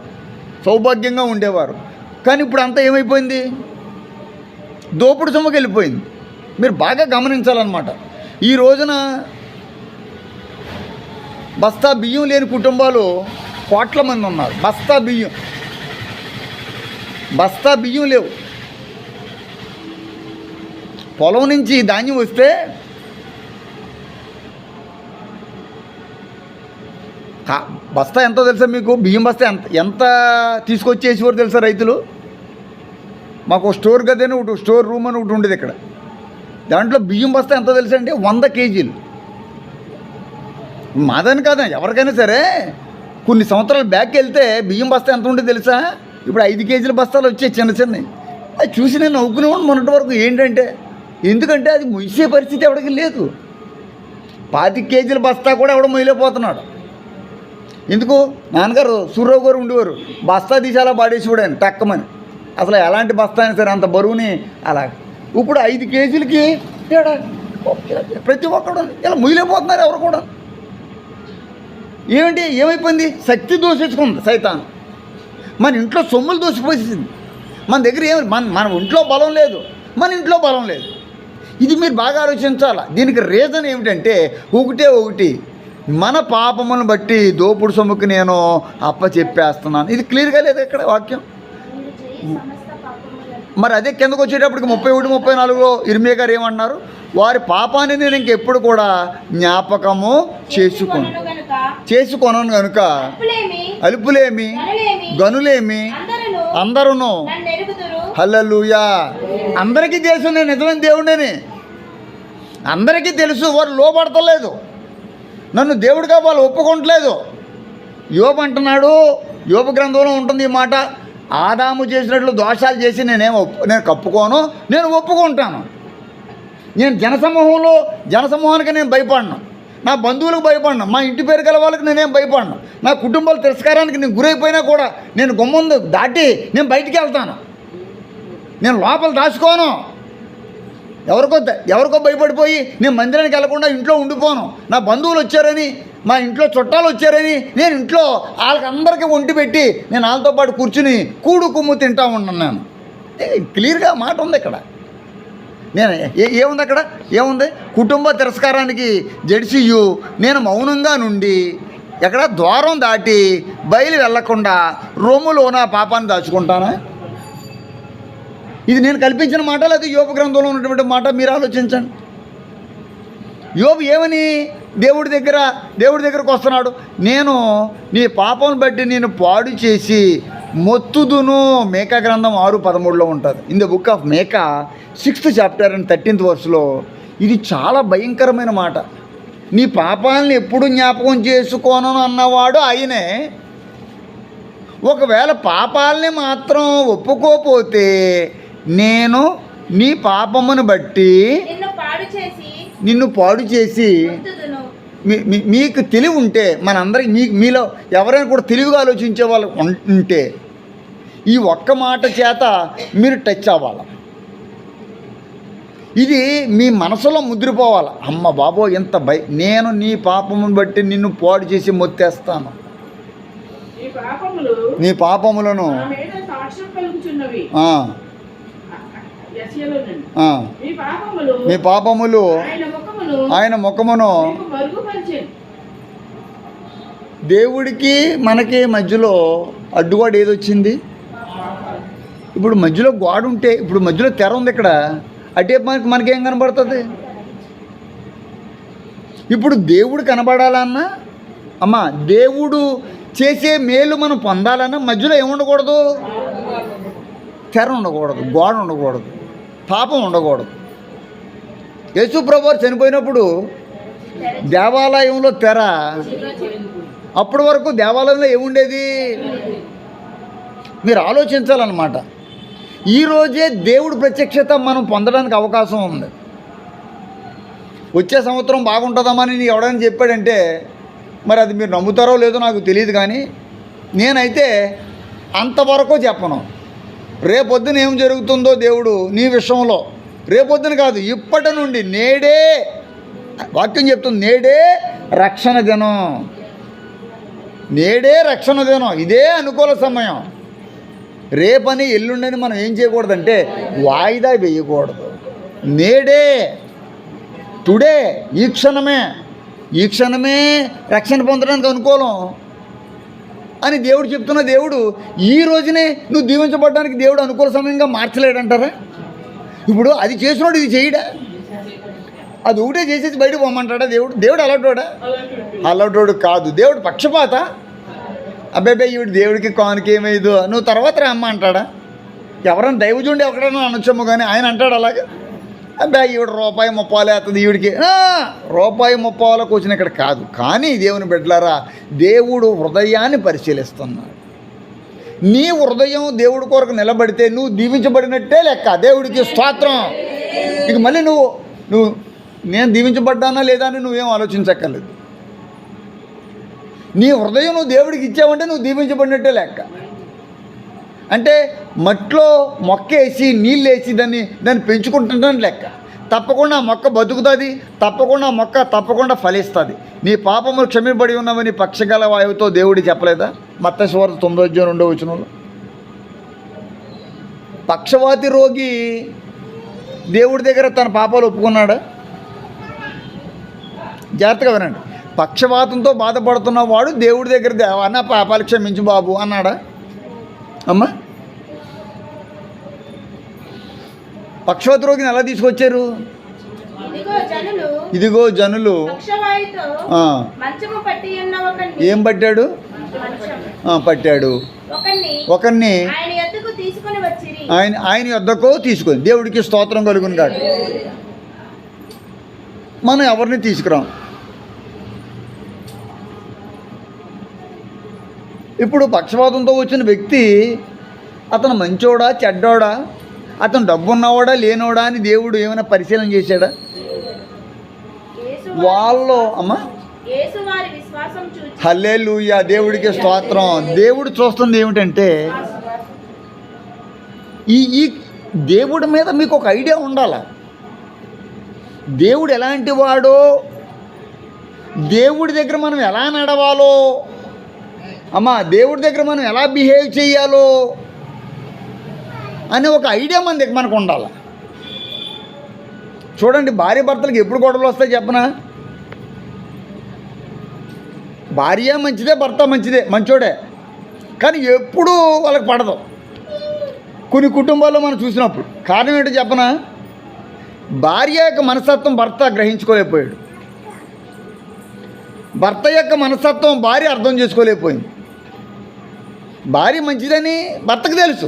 సౌభాగ్యంగా ఉండేవారు. కానీ ఇప్పుడు అంతా ఏమైపోయింది? దోపుడు సొమ్ముకి వెళ్ళిపోయింది. మీరు బాగా గమనించాలన్నమాట. ఈ రోజున బస్తా బియ్యం లేని కుటుంబాలు కోట్ల మంది ఉన్నారు. బస్తా బియ్యం లేవు. పొలం నుంచి ధాన్యం వస్తే బస్తా ఎంతో తెలుసా మీకు? బియ్యం బస్తా ఎంత తీసుకొచ్చేసేవారు తెలుసా రైతులు? మాకు స్టోర్ గది అని ఒకటి, స్టోర్ రూమ్ అని ఒకటి ఉండేది ఇక్కడ. దాంట్లో బియ్యం బస్తా ఎంతో తెలుసా అంటే 100 కేజీలు. మాదని కాదా, ఎవరికైనా సరే కొన్ని సంవత్సరాలు బ్యాక్ వెళ్తే బియ్యం బస్తా ఎంత ఉండేది తెలుసా? ఇప్పుడు 5 కేజీల బస్తాలు వచ్చాయి చిన్న. అది చూసి నేను నవ్వుకునేవాడు మొన్నటి వరకు. ఏంటంటే, ఎందుకంటే అది మొయ్యే పరిస్థితి ఎవరికి లేదు. 25 కేజీల బస్తా కూడా ఎవడో మొయ్యలేకపోతున్నాడు. ఎందుకు? నాన్నగారు సూర్యరావు గారు ఉండేవారు, బస్తా తీసి అలా పాడేసివాడు ఆయన టక్కమని. అసలు ఎలాంటి బస్తా అయినా సరే అంత బరువుని అలా. ఇప్పుడు 5 కేజీలకి ప్రతి ఒక్కడు ఇలా మొయ్యలేకపోతున్నారు ఎవరు కూడా. ఏమైపోయింది? శక్తి దోషించుకుంది సైతాన్. మన ఇంట్లో సొమ్ములు దోసిపోసింది. మన దగ్గర మన ఇంట్లో బలం లేదు, మన ఇంట్లో బలం లేదు. ఇది మీరు బాగా ఆలోచించాలి. దీనికి రీజన్ ఏమిటంటే ఒకటి, మన పాపములను బట్టి దోపుడు సొమ్ముకి నేను అప్పచెప్పేస్తున్నాను. ఇది క్లియర్గా లేదు ఇక్కడ వాక్యం. మరి అదే కిందకు వచ్చేటప్పటికి 31-34 ఇర్మియా గారు ఏమన్నారు? వారి పాపాన్ని నేను ఇంకెప్పుడు కూడా జ్ఞాపకము చేసుకొనను గనుక అలుపులేమి గనులేమి అందరూ హల్లెలూయా. అందరికీ తెలుసు నేను నిజమైన దేవుడిని, అందరికీ తెలుసు. వారు లోపడతలేదు, నన్ను దేవుడిగా వాళ్ళు ఒప్పుకోవట్లేదు. యోబు అంటున్నాడు, యోబు గ్రంథంలో ఉంటుంది ఈ మాట, ఆదాము చేసినట్లు దోషాలు చేసి నేను కప్పుకోను, నేను ఒప్పుకుంటాను. నేను జనసమూహానికి నేను భయపడను, నా బంధువులకు భయపడను, మా ఇంటి పేరు గల వాళ్ళకి నేనేం భయపడను. నా కుటుంబాల తిరస్కారానికి నేను గురైపోయినా కూడా నేను గుమ్మందు దాటి నేను బయటికి వెళ్తాను. నేను లోపల దాచుకోను. ఎవరికో భయపడిపోయి నేను మందిరానికి వెళ్లకుండా ఇంట్లో ఉండిపోను. నా బంధువులు వచ్చారని, మా ఇంట్లో చుట్టాలు వచ్చారని నేను ఇంట్లో వాళ్ళకందరికీ వండి పెట్టి నేను వాళ్ళతో పాటు కూర్చుని కూడు కుమ్ము తింటా ఉన్నాను. నేను క్లియర్గా మాట ఉంది ఇక్కడ. నేను ఏముంది అక్కడ? ఏముంది? కుటుంబ తిరస్కారానికి జడిసియు నేను మౌనంగా నుండి ఎక్కడ ద్వారం దాటి బయలు వెళ్లకుండా రొమ్ములో నా పాపాన్ని దాచుకుంటానా? ఇది నేను కల్పించిన మాట, లేదా యోబు గ్రంథంలో ఉన్నటువంటి మాట? మీరు ఆలోచించండి. యోబు ఏమని దేవుడి దగ్గరకు వస్తున్నాడు? నేను నీ పాపం బట్టి నేను పాడు చేసి మొత్తుదును. మేకా గ్రంథం 6:13 ఉంటుంది. In the book of Meka 6th chapter and 13th verse. ఇది చాలా భయంకరమైన మాట. నీ పాపాలను ఎప్పుడు జ్ఞాపకం చేసుకోను అన్నవాడు ఆయనే. ఒకవేళ పాపాలని మాత్రం ఒప్పుకోపోతే నేను నీ పాపమును బట్టి నిన్ను పాడు చేసి మీకు తెలివి ఉంటే, మనందరికి మీలో ఎవరైనా కూడా తెలివిగా ఆలోచించే వాళ్ళు ఉంటే ఈ ఒక్క మాట చేత మీరు టచ్ అవ్వాలి. ఇది మీ మనసులో ముద్రిపోవాలి. అమ్మ బాబో ఎంత నేను నీ పాపమును బట్టి నిన్ను పాడు చేసి మొత్తేస్తాను. నీ పాపములను మీ పాపములు ఆయన ముఖమును. దేవుడికి మనకి మధ్యలో అడ్డుగోడ ఏదొచ్చింది? ఇప్పుడు మధ్యలో గోడ ఉంటే, ఇప్పుడు మధ్యలో తెర ఉంది ఇక్కడ, అటే మనకేం కనబడుతుంది? ఇప్పుడు దేవుడు కనబడాలన్నా, అమ్మా దేవుడు చేసే మేలు మనం పొందాలన్నా మధ్యలో ఏముండకూడదు? తెర ఉండకూడదు, గోడ ఉండకూడదు. పాపం ఉండకూడదు. యేసు ప్రభువారు చనిపోయినప్పుడు దేవాలయంలో తెర, అప్పటి వరకు దేవాలయంలో ఏముండేది మీరు ఆలోచించాలన్నమాట. ఈరోజే దేవుడు ప్రత్యక్షత మనం పొందడానికి అవకాశం ఉంది. వచ్చే సంవత్సరం బాగుంటుందమ్మని నీకు ఎవడైనా చెప్పాడంటే మరి అది మీరు నమ్ముతారో లేదో నాకు తెలియదు, కానీ నేనైతే అంతవరకు చెప్పను. రేపొద్దున ఏం జరుగుతుందో దేవుడు నీ విషయంలో, రేపొద్దున కాదు ఇప్పటి నుండి, నేడే వాక్యం చెప్తుంది, నేడే రక్షణ దినం, నేడే రక్షణ దినం, ఇదే అనుకూల సమయం. రేపని ఎల్లుండని మనం ఏం చేయకూడదంటే వాయిదా వేయకూడదు. నేడే, టుడే, ఈ క్షణమే రక్షణ పొందడానికి అనుకూలం అని దేవుడు చెప్తున్న దేవుడు ఈ రోజునే నువ్వు దీవించబడడానికి దేవుడు అనుకూల సమయంగా మార్చలేడంటారా? ఇప్పుడు అది చేసినోడు ఇది చేయడా? అది ఒకటే చేసేసి బయటకు పోమంటాడా దేవుడు? దేవుడు అలాంటోడు కాదు. దేవుడు పక్షపాత? అబ్బాయి ఈవిడ దేవుడికి కానుక ఏమైదు, నువ్వు తర్వాత రమ్మ అంటాడా? ఎవరైనా దైవజుండి ఎవరైనా అనొచ్చాము, కానీ ఆయన అంటాడు అలాగే? అబ్బాయి ఈవిడ ₹30 వేస్తుంది, ఈవిడికి ₹30 వచ్చిన ఇక్కడ కాదు. కానీ దేవుని బిడ్డలారా, దేవుడు హృదయాన్ని పరిశీలిస్తున్నాడు. నీ హృదయం దేవుడి కొరకు నిలబడితే నువ్వు దీవించబడినట్టే లెక్క. దేవుడికి స్తోత్రం. ఇక మళ్ళీ నువ్వు నేను దీవించబడ్డానా లేదా అని నువ్వేం ఆలోచించక్కర్లేదు. నీ హృదయం నువ్వు దేవుడికి ఇచ్చావంటే నువ్వు దీవించబడినట్టే లెక్క. అంటే మట్లో మొక్క వేసి నీళ్ళు వేసి దాన్ని పెంచుకుంటుందని లెక్క. తప్పకుండా మొక్క బతుకుతుంది, తప్పకుండా ఫలిస్తుంది. నీ పాపములు క్షమింపబడి ఉన్నావని పక్షగల వాయువుతో దేవుడి చెప్పలేదా? మత్తయి సువార్త 9:2 పక్షవాతి రోగి దేవుడి దగ్గర తన పాపాలు ఒప్పుకున్నాడా? జాగ్రత్తగా వినండి. పక్షవాతంతో బాధపడుతున్న వాడు దేవుడి దగ్గర దేవా నా పాపాలు క్షమించు బాబు అన్నాడా? అమ్మా, పక్షవాత రోగిని ఎలా తీసుకొచ్చారు? ఇదిగో జనులు ఏం పట్టాడు? పట్టాడు ఒకరిని ఆయన యొద్దకు తీసుకొని. దేవుడికి స్తోత్రం కలుగును కాదు. మనం ఎవరిని తీసుకురాం. ఇప్పుడు పక్షపాతంతో వచ్చిన వ్యక్తి అతను మంచోడా చెడ్డోడా, అతను డబ్బున్నవాడా లేనోడా అని దేవుడు ఏమైనా పరిశీలన చేశాడా? వాళ్ళు అమ్మా హల్లెలూయా, దేవుడికి స్తోత్రం. దేవుడు చూస్తుంది ఏమిటంటే ఈ దేవుడి మీద మీకు ఒక ఐడియా ఉండాలి. దేవుడు ఎలాంటి వాడో, దేవుడి దగ్గర మనం ఎలా నడవాలో, అమ్మా దేవుడి దగ్గర మనం ఎలా బిహేవ్ చేయాలో అనే ఒక ఐడియా మన దగ్గర మనకు ఉండాలి. చూడండి, భార్య భర్తలకు ఎప్పుడు గొడవలు వస్తాయి చెప్పనా? భార్య మంచిదే, భర్త మంచోడే, కానీ ఎప్పుడూ వాళ్ళకి పడదు. కొన్ని కుటుంబాల్లో మనం చూసినప్పుడు కారణం ఏంటో చెప్పనా? భార్య యొక్క మనస్తత్వం భర్త గ్రహించుకోలేకపోయాడు, భర్త యొక్క మనస్తత్వం భార్య అర్థం చేసుకోలేకపోయింది. భార్య మంచిదని భర్తకు తెలుసు,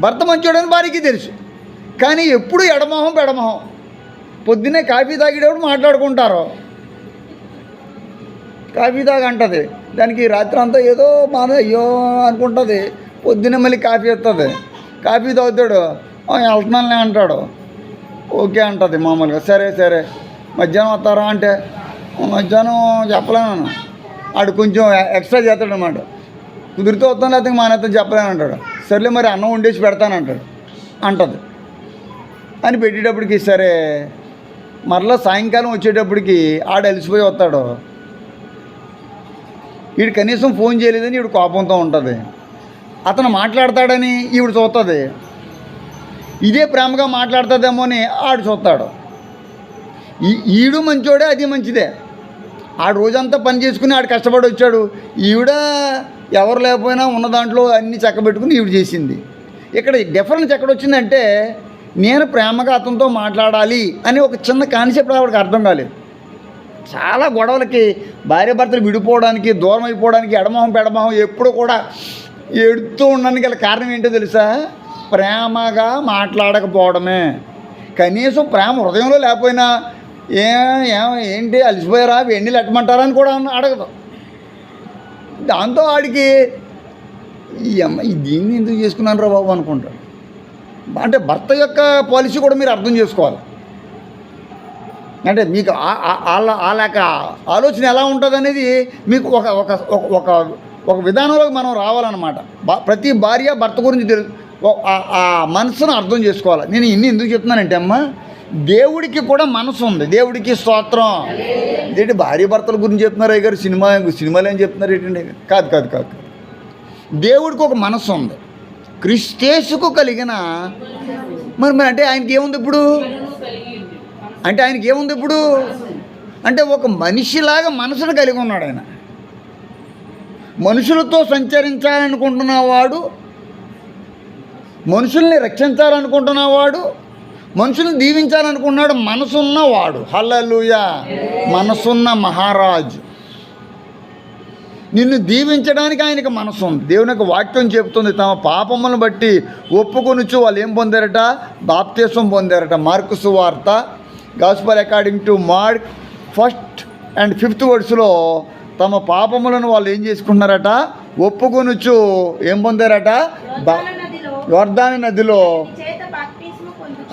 భర్త మంచోడని భార్యకి తెలుసు, కానీ ఎప్పుడు ఎడమొహం పెడమొహం. పొద్దున్నే కాఫీ తాగేటప్పుడు మాట్లాడుకుంటారు, కాఫీ తాగంటుంది, దానికి రాత్రి అంతా ఏదో అయ్యో అనుకుంటుంది. పొద్దున్నే మళ్ళీ కాఫీ వస్తుంది, కాఫీ తాగుతాడు, వెళ్తున్నానే అంటాడు, ఓకే అంటుంది మామూలుగా. సరే మధ్యాహ్నం వస్తారా అంటే మధ్యాహ్నం చెప్పలేను, ఆడు కొంచెం ఎక్స్ట్రా చేస్తాడు అనమాట. కుదిరితే వస్తాను లేకపోతే మానేస్తాను చెప్పలేను అంటాడు. సర్లే మరి అన్నం వండేసి పెడతానంటాడు అంటుంది. అని పెట్టేటప్పటికి సరే మరలా సాయంకాలం వచ్చేటప్పటికి ఆడు అలసిపోయి వస్తాడు. వీడు కనీసం ఫోన్ చేయలేదని ఈవిడ కోపంతో ఉంటుంది. అతను మాట్లాడతాడని ఈవిడ చూస్తుంది, ఇదే ప్రేమగా మాట్లాడుతుందేమో అని ఆడు చూస్తాడు. ఈడు మంచోడే, అది మంచిదే. ఆడు రోజంతా పని చేసుకుని ఆడు కష్టపడి వచ్చాడు. ఈవిడ ఎవరు లేకపోయినా ఉన్న దాంట్లో అన్నీ చక్కబెట్టుకుని ఈవిడ చేసింది. ఇక్కడ డిఫరెన్స్ ఎక్కడ వచ్చిందంటే, నేను ప్రేమగా అతనితో మాట్లాడాలి అని ఒక చిన్న కాన్సెప్ట్ ఆవిడకి అర్థం కాలేదు. చాలా గొడవలకి, భార్య భర్తలు విడిపోవడానికి, దూరం అయిపోవడానికి, ఎడమొహం పెడమొహం ఎప్పుడు కూడా ఎడుతూ ఉండడానికి గల కారణం ఏంటో తెలుసా? ప్రేమగా మాట్లాడకపోవడమే. కనీసం ప్రేమ హృదయంలో లేకపోయినా ఏంటి అలసిపోయారా, వెండిలు ఎట్టమంటారా అని కూడా అడగదు. దాంతో ఆడికి ఈ అమ్మాయి దీన్ని ఎందుకు చేసుకున్నాను రా బాబు అనుకుంటాడు. అంటే భర్త యొక్క పాలసీ కూడా మీరు అర్థం చేసుకోవాలి. అంటే మీకు అలాక ఆలోచన ఎలా ఉంటుంది అనేది మీకు ఒక ఒక ఒక ఒక విధానంలోకి మనం రావాలన్నమాట. ప్రతి భార్య భర్త గురించి ఆ మనసును అర్థం చేసుకోవాలి. నేను ఇన్ని ఎందుకు చెప్తున్నానంటే అమ్మ, దేవుడికి కూడా మనసు ఉంది. దేవుడికి స్తోత్రం. ఇదేంటి భార్య భర్తల గురించి చెప్తున్నారు అయ్య గారు, సినిమాలు ఏం చెప్తున్నారు ఏంటండి? కాదు కాదు కాదు దేవుడికి ఒక మనసు ఉంది. క్రిస్తేసుకు కలిగిన మరి అంటే ఆయనకి ఏముంది ఇప్పుడు? అంటే ఒక మనిషిలాగా మనసును కలిగి ఉన్నాడు ఆయన. మనుషులతో సంచరించాలనుకుంటున్నవాడు, మనుషుల్ని రక్షించాలనుకుంటున్నవాడు, మనుషుల్ని దీవించాలనుకున్నాడు మనసున్నవాడు. హల్లెలూయా! మనసున్న మహారాజు. నిన్ను దీవించడానికి ఆయనకు మనసు ఉంది. దేవుని యొక్క వాక్యం చెబుతుంది, తమ పాపములను బట్టి ఒప్పుకొనుచు వాళ్ళు ఏం పొందారట? బాప్తిసం పొందారట. మార్కు సువార్త gospel according to mark 1st and 5th వర్డ్స్లో తమ పాపములను వాళ్ళు ఏం చేసుకున్నారట? ఒప్పుకొనుచు ఏం పొందారట? యోర్దాను నదిలో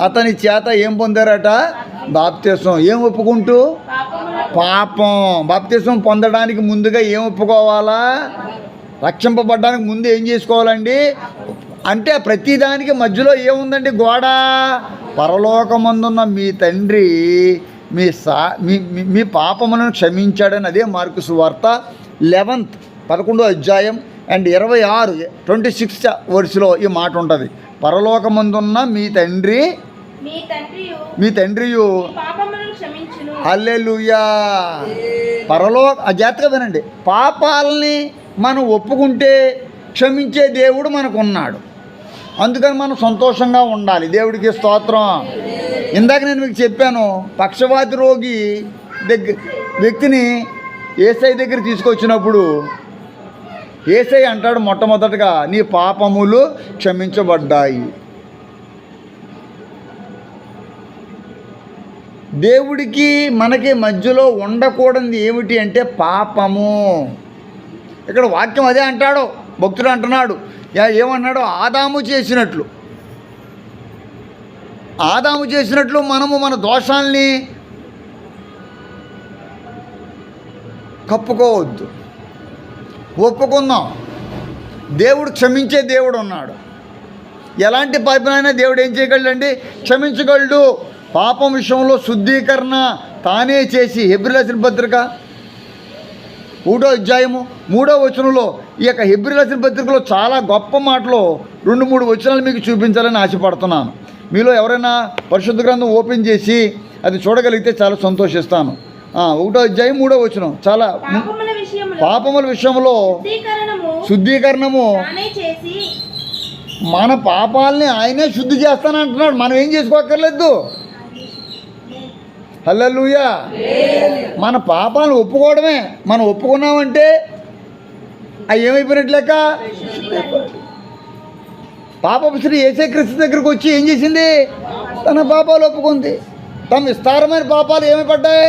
అతని చేత ఏం పొందారట? బాప్తిసం. ఏం ఒప్పుకుంటూ? పాపం. బాప్తిసం పొందడానికి ముందుగా ఏం ఒప్పుకోవాలా? రక్షింపబడ్డానికి ముందు ఏం చేసుకోవాలండి? అంటే ప్రతిదానికి మధ్యలో ఏముందండి? గోడ. పరలోకమందున్న మీ తండ్రి మీ పాపములను క్షమించాడని. అదే మార్కు సువార్త 11వ అధ్యాయం and 26 వర్స్లో ఈ మాట ఉంటుంది. పరలోకమందున్న మీ తండ్రియు హల్లెలూయా. జాగ్రత్తగా వినండి. పాపాలని మనం ఒప్పుకుంటే క్షమించే దేవుడు మనకున్నాడు. అందుకని మనం సంతోషంగా ఉండాలి. దేవుడికి స్తోత్రం. ఇందాక నేను మీకు చెప్పాను, పక్షవాతి రోగి వ్యక్తిని యేసయ్య దగ్గర తీసుకొచ్చినప్పుడు యేసయ్య అంటాడు మొట్టమొదటగా, నీ పాపములు క్షమించబడ్డాయి. దేవుడికి మనకి మధ్యలో ఉండకూడనిది ఏమిటి అంటే పాపము. ఇక్కడ వాక్యం అదే అంటాడు. భక్తుడు అంటున్నాడు, ఏమన్నాడు? ఆదాము చేసినట్లు మనము మన దోషాల్ని కప్పుకోవద్దు, ఒప్పుకుందాం. దేవుడు క్షమించే దేవుడు ఉన్నాడు. ఎలాంటి పాపనైనా దేవుడు ఏం చేయగలడండి? క్షమించగలడు. పాపం విషయంలో శుద్ధీకరణ తానే చేసి, హెబ్రీయుల రాసిన పత్రిక 1వ అధ్యాయము 3వ వచనంలో, ఈ యొక్క హెబ్రీయుల రాసిన పత్రికలో చాలా గొప్ప మాటలు 2-3 వచనాలు మీకు చూపించాలని ఆశపడుతున్నాను. మీలో ఎవరైనా పరిశుద్ధ గ్రంథం ఓపెన్ చేసి అది చూడగలిగితే చాలా సంతోషిస్తాను. 1వ అధ్యాయం 3వ వచనం. చాలా పాపముల విషయంలో శుద్ధీకరణము మన పాపాలని ఆయనే శుద్ధి చేస్తానంటున్నాడు. మనం ఏం చేసుకోక్కర్లేదు. హల్లెలూయా. మన పాపాలను ఒప్పుకోవడమే. మనం ఒప్పుకున్నామంటే అవి ఏమైపోయినట్లేక. పాపపు స్త్రీ యేసుక్రీస్తు దగ్గరికి వచ్చి ఏం చేసింది? తన పాపాలు ఒప్పుకుంది. తమ విస్తారమైన పాపాలు ఏమైపడ్డాయి?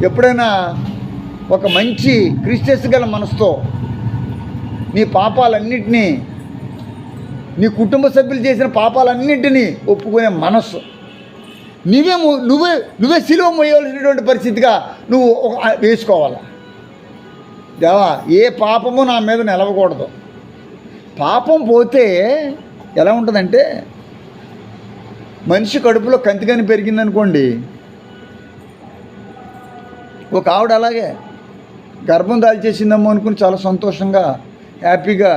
ఎప్పుడైనా ఒక మంచి క్రిస్టియన్స్ గల మనసుతో నీ పాపాలన్నింటినీ, నీ కుటుంబ సభ్యులు చేసిన పాపాలన్నింటినీ ఒప్పుకునే మనస్సు, నువ్వే సిలువ మోయవలసినటువంటి పరిస్థితిగా నువ్వు వేసుకోవాలి. దేవా, ఏ పాపము నా మీద నిలవకూడదు. పాపం పోతే ఎలా ఉంటుందంటే, మనిషి కడుపులో కంతిగాని పెరిగిందనుకోండి, ఒక ఆవిడ అలాగే గర్భం దాల్చేసిందమ్మో అనుకుని చాలా సంతోషంగా హ్యాపీగా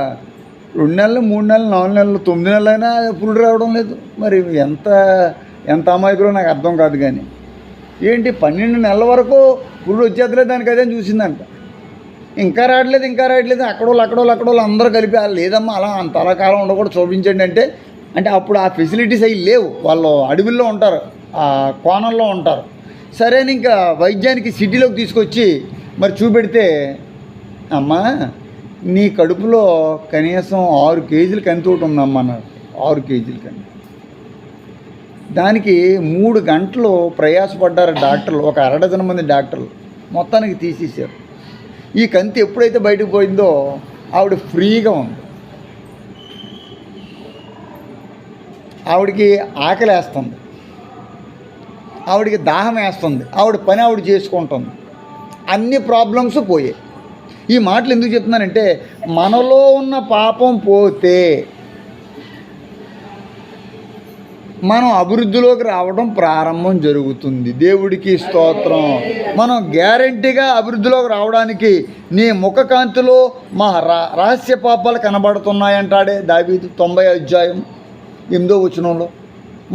2 నెలలు 3 నెలలు 4 నెలలు 9 నెలలైనా పురుడు రావడం లేదు. మరి ఎంత అమాయకులో నాకు అర్థం కాదు. కానీ ఏంటి 12 నెలల వరకు పురుడు వచ్చేద్దలేదు, దానికి అదే చూసిందంట. ఇంకా రావట్లేదు. అక్కడోళ్ళు అందరూ కలిపి లేదమ్మా అలా కాలం ఉండకూడదు, చూపించండి అంటే అప్పుడు ఆ ఫెసిలిటీస్ అవి లేవు. వాళ్ళు అడవిల్లో ఉంటారు, ఆ కోణంలో ఉంటారు. సరే అని ఇంకా వైద్యానికి సిటీలోకి తీసుకొచ్చి మరి చూపెడితే, అమ్మా నీ కడుపులో కనీసం 6 కేజీల కంతి ఒకటి ఉందమ్మా అన్నాడు. 6 కేజీల కంతి. దానికి 3 గంటలు ప్రయాసపడ్డారు డాక్టర్లు, ఒక 1/2 మంది డాక్టర్లు. మొత్తానికి తీసేశారు. ఈ కంతి ఎప్పుడైతే బయటకు పోయిందో ఆవిడ ఫ్రీగా ఉంది. ఆవిడకి ఆకలి వేస్తుంది, ఆవిడకి దాహం వేస్తుంది, ఆవిడ పని ఆవిడ చేసుకుంటుంది. అన్ని ప్రాబ్లమ్స్ పోయాయి. ఈ మాటలు ఎందుకు చెప్తున్నానంటే, మనలో ఉన్న పాపం పోతే మనం అభివృద్ధిలోకి రావడం ప్రారంభం జరుగుతుంది. దేవుడికి స్తోత్రం. మనం గ్యారంటీగా అభివృద్ధిలోకి రావడానికి నీ ముఖకాంతిలో మా రహస్య పాపాలు కనబడుతున్నాయంటాడే దావీదు 90వ అధ్యాయం 8వ వచనంలో.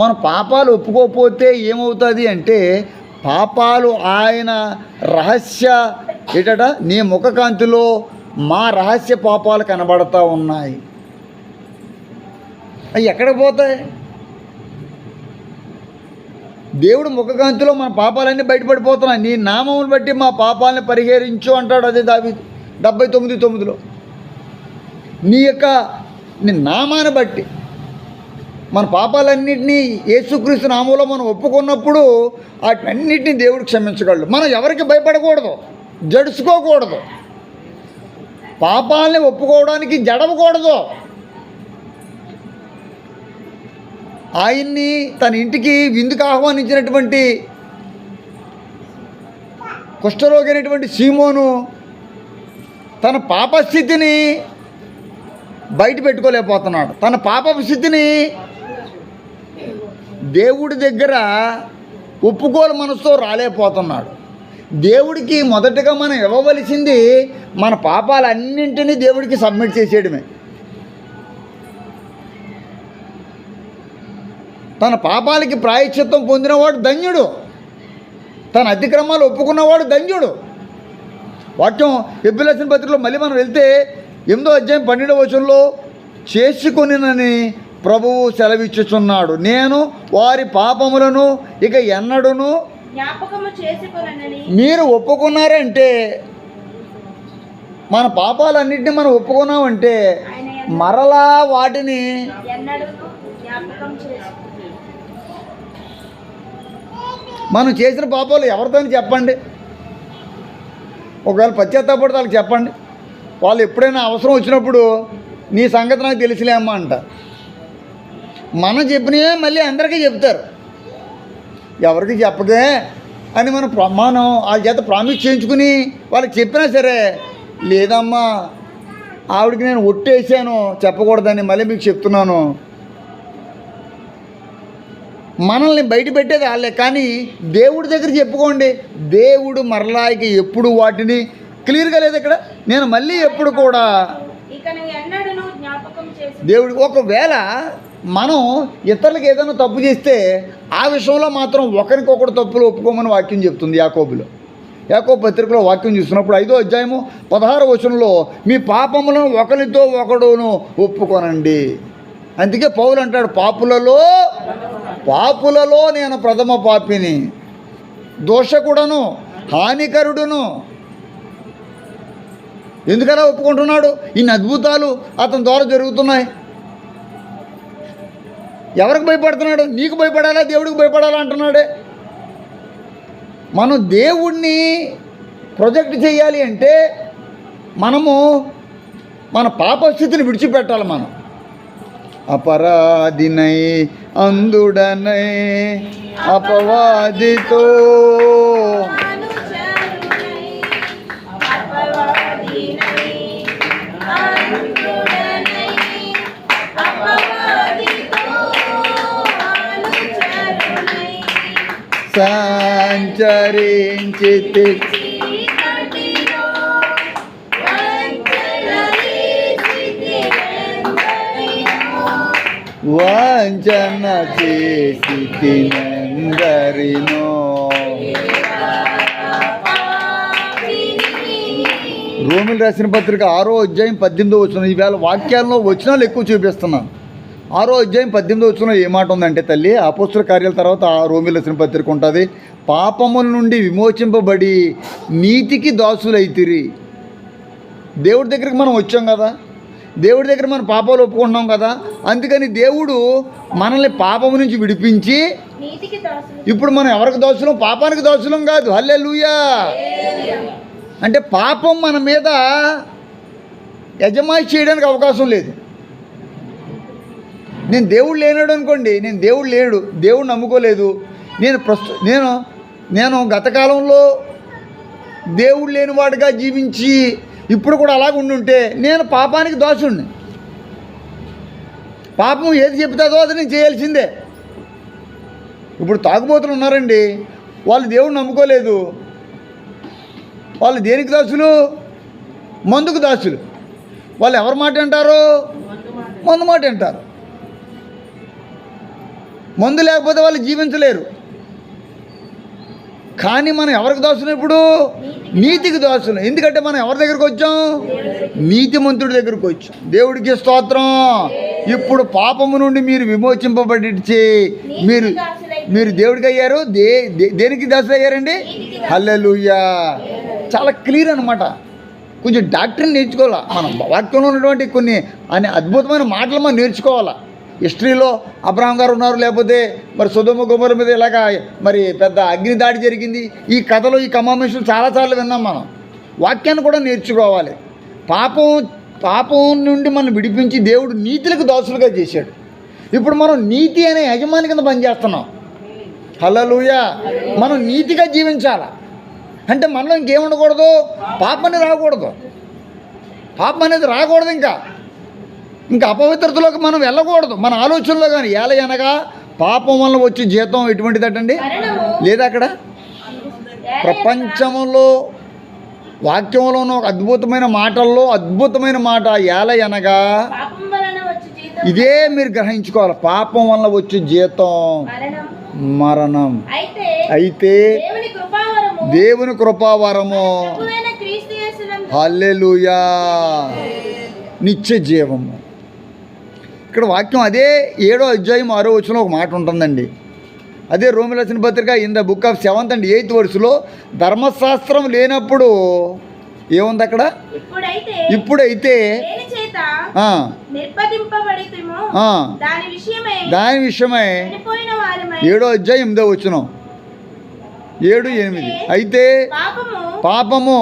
మన పాపాలు ఒప్పుకోకపోతే ఏమవుతుంది అంటే, పాపాలు ఆయన రహస్య ఏటట నీ ముఖకాంతిలో మా రహస్య పాపాలు కనబడతా ఉన్నాయి. అవి ఎక్కడికి పోతాయి? దేవుడు ముఖకాంతిలో మన పాపాలన్నీ బయటపడిపోతున్నాయి. నీ నామమును బట్టి మా పాపాలని పరిహరించు అంటాడు. అదే దావీదు 79:9లో. నీ నామాన్ని బట్టి మన పాపాలన్నింటినీ యేసుక్రీస్తు నామంలో మనం ఒప్పుకున్నప్పుడు వాటినన్నింటినీ దేవుడు క్షమించగలడు. మనం ఎవరికి భయపడకూడదు, జడుచుకోకూడదు, పాపాలని ఒప్పుకోవడానికి జడవకూడదు. ఆయన్ని తన ఇంటికి విందుకు ఆహ్వానించినటువంటి కుష్ఠరోగి అయినటువంటి సీమోను తన పాపస్థితిని బయట పెట్టుకోలేకపోతున్నాడు. తన పాపస్థితిని దేవుడి దగ్గర ఒప్పుకోలు మనసుతో రాలేకపోతున్నాడు. దేవుడికి మొదటగా మనం ఇవ్వవలసింది మన పాపాలన్నింటినీ దేవుడికి సబ్మిట్ చేసేయడమే. తన పాపాలకి ప్రాయశ్చిత్తం పొందినవాడు ధన్యుడు, తన అతిక్రమాలు ఒప్పుకున్నవాడు ధన్యుడు. వాక్యం ఎబ్రియుల పత్రికలో మళ్ళీ మనం వెళ్తే 8వ అధ్యాయం 12వ వచనంలో, చేసుకొనినని ప్రభువు సెలవిచ్చుచున్నాడు, నేను వారి పాపములను ఇక ఎన్నడూను జ్ఞాపకము చేసుకొననని. మీరు ఒప్పుకున్నారంటే, మన పాపాలన్నింటినీ మనం ఒప్పుకున్నామంటే మరలా వాటిని మనం చేసిన పాపాలు ఎవరితో చెప్పండి. ఒకవేళ పశ్చాత్తాపడితే వాళ్ళకి చెప్పండి. వాళ్ళు ఎప్పుడైనా అవసరం వచ్చినప్పుడు నీ సంగతి నాకు తెలిసిలేమ్మా అంట. మనం చెప్పినవే మళ్ళీ అందరికీ చెప్తారు. ఎవరికి చెప్పకే అని మనం వాళ్ళ చేత ప్రామిస్ చేయించుకుని వాళ్ళకి చెప్పినా సరే, లేదమ్మా ఆవిడకి నేను ఒట్టేసాను చెప్పకూడదని మళ్ళీ మీకు చెప్తున్నాను. మనల్ని బయట పెట్టేది వాళ్ళే, కానీ దేవుడి దగ్గర చెప్పుకోండి. దేవుడు మరలాకి ఎప్పుడు వాటిని క్లియర్గా లేదు ఇక్కడ. నేను మళ్ళీ ఎప్పుడు కూడా దేవుడు, ఒకవేళ మనం ఇతరులకు ఏదైనా తప్పు చేస్తే ఆ విషయంలో మాత్రం ఒకరికొకరు తప్పులు ఒప్పుకోమని వాక్యం చెప్తుంది యాకోబులో. యాకోబు పత్రికలో వాక్యం చూసినప్పుడు 5వ అధ్యాయము 16వ వచనంలో, మీ పాపములను ఒకరితో ఒకడును ఒప్పుకోనండి. అందుకే పౌలు అంటాడు, పాపులలో నేను ప్రథమ పాపిని, దోషకుడను, హానికరుడును. ఎందుకలా ఒప్పుకుంటున్నాడు? ఇన్ని అద్భుతాలు అతని ద్వారా జరుగుతున్నాయి. ఎవరికి భయపడుతున్నాడు? నీకు భయపడాలా, దేవుడికి భయపడాలా అంటున్నాడే. మనం దేవుణ్ణి ప్రొజెక్ట్ చేయాలి అంటే మనము మన పాపస్థితిని విడిచిపెట్టాలి. మనం అపరాధినై అందుడనై అపవాదితో సంచరించి వంచన చేసి తినందరినో. రోమిలు రాసిన పత్రిక 6వ అధ్యాయం 18వ వచనం. ఈవేళ వాక్యాల్లో వచనాలు ఎక్కువ చూపిస్తున్నాను. 6వ అధ్యాయం 18వ వచనంలో ఏ మాట ఉందంటే, తల్లి అపోస్తుల కార్యాల తర్వాత రోమిలు రాసిన పత్రిక ఉంటుంది. పాపముల నుండి విమోచింపబడి నీతికి దాసులైతిరి. దేవుడి దగ్గరికి మనం వచ్చాం కదా, దేవుడి దగ్గర మన పాపాలు ఒప్పుకుంటున్నాం కదా, అందుకని దేవుడు మనల్ని పాపం నుంచి విడిపించి నీతికి దాసులు. ఇప్పుడు మనం ఎవరికి దోషులం? పాపానికి దోషులం కాదు. హల్లెలూయా. అంటే పాపం మన మీద యజమాయి చేయడానికి అవకాశం లేదు. నేను దేవుడు లేనాడు అనుకోండి, నేను దేవుడు లేడు, దేవుడు నమ్ముకోలేదు, నేను గత కాలంలో దేవుడు లేనివాడుగా జీవించి ఇప్పుడు కూడా అలాగ ఉండుంటే నేను పాపానికి దోషుణ్ణి. పాపం ఏది చెప్తుందో అది నేను చేయాల్సిందే. ఇప్పుడు తాగుబోతులు ఉన్నారండి, వాళ్ళు దేవుడు నమ్ముకోలేదు, వాళ్ళు దేనికి దాసులు? మందుకు దాసులు. వాళ్ళు ఎవరి మాట అంటారు? మందు మాట అంటారు. మందు లేకపోతే వాళ్ళు జీవించలేరు. కానీ మనం ఎవరికి దోషులు? ఇప్పుడు నీతికి దోషులు. ఎందుకంటే మనం ఎవరి దగ్గరికి వచ్చాం? నీతిమంతుడి దగ్గరికి వచ్చాం. దేవుడికి స్తోత్రం. ఇప్పుడు పాపము నుండి మీరు విమోచింపబడి మీరు దేవుడికి అయ్యారు. దేనికి దాసులు అయ్యారండి? హల్లెలూయా. చాలా క్లియర్ అనమాట. కొంచెం డాక్టర్ని నేర్చుకోవాలా. మనం వాక్యంలో ఉన్నటువంటి కొన్ని అద్భుతమైన మాటలు మనం నేర్చుకోవాలా. హిస్టరీలో అబ్రహాం గారు ఉన్నారు, లేకపోతే మరి సొదొమ గొమొర్రా మీద ఇలాగా మరి పెద్ద అగ్ని దాడి జరిగింది. ఈ కథలో ఈ కమామేషన్లు చాలాసార్లు విన్నాం. మనం వాక్యాన్ని కూడా నేర్చుకోవాలి. పాపం నుండి మనం విడిపించి దేవుడు నీతులకు దోషులుగా చేశాడు. ఇప్పుడు మనం నీతి అనే యజమాని కింద పనిచేస్తున్నాం. హల్లెలూయా. మనం నీతిగా జీవించాలి. అంటే మనలో ఇంకేముండకూడదు? పాపం అనేది రాకూడదు. పాపం అనేది రాకూడదు. ఇంకా అపవిత్రతలోకి మనం వెళ్ళకూడదు. మన ఆలోచనలో కానీ అనగా పాపం వల్ల వచ్చే జీతం ఎటువంటిదటండి? లేదా అక్కడ ప్రపంచంలో వాక్యంలోనూ ఒక అద్భుతమైన మాటల్లో అద్భుతమైన మాట అనగా ఇదే మీరు గ్రహించుకోవాలి. పాపం వల్ల వచ్చే జీతం మరణం. అయితే దేవుని కృపావరము హల్లెలూయా నిత్య జీవము. ఇక్కడ వాక్యం అదే 7వ అధ్యాయం 6వ వచనంలో ఒక మాట ఉంటుందండి. అదే రోమీయులకు రాసిన పత్రిక in the book of 7th and 8th verse ధర్మశాస్త్రం లేనప్పుడు ఏముంది అక్కడ? ఇప్పుడైతే దాని విషయమై 7వ అధ్యాయం 8వ వచనం 7, 8. అయితే పాపము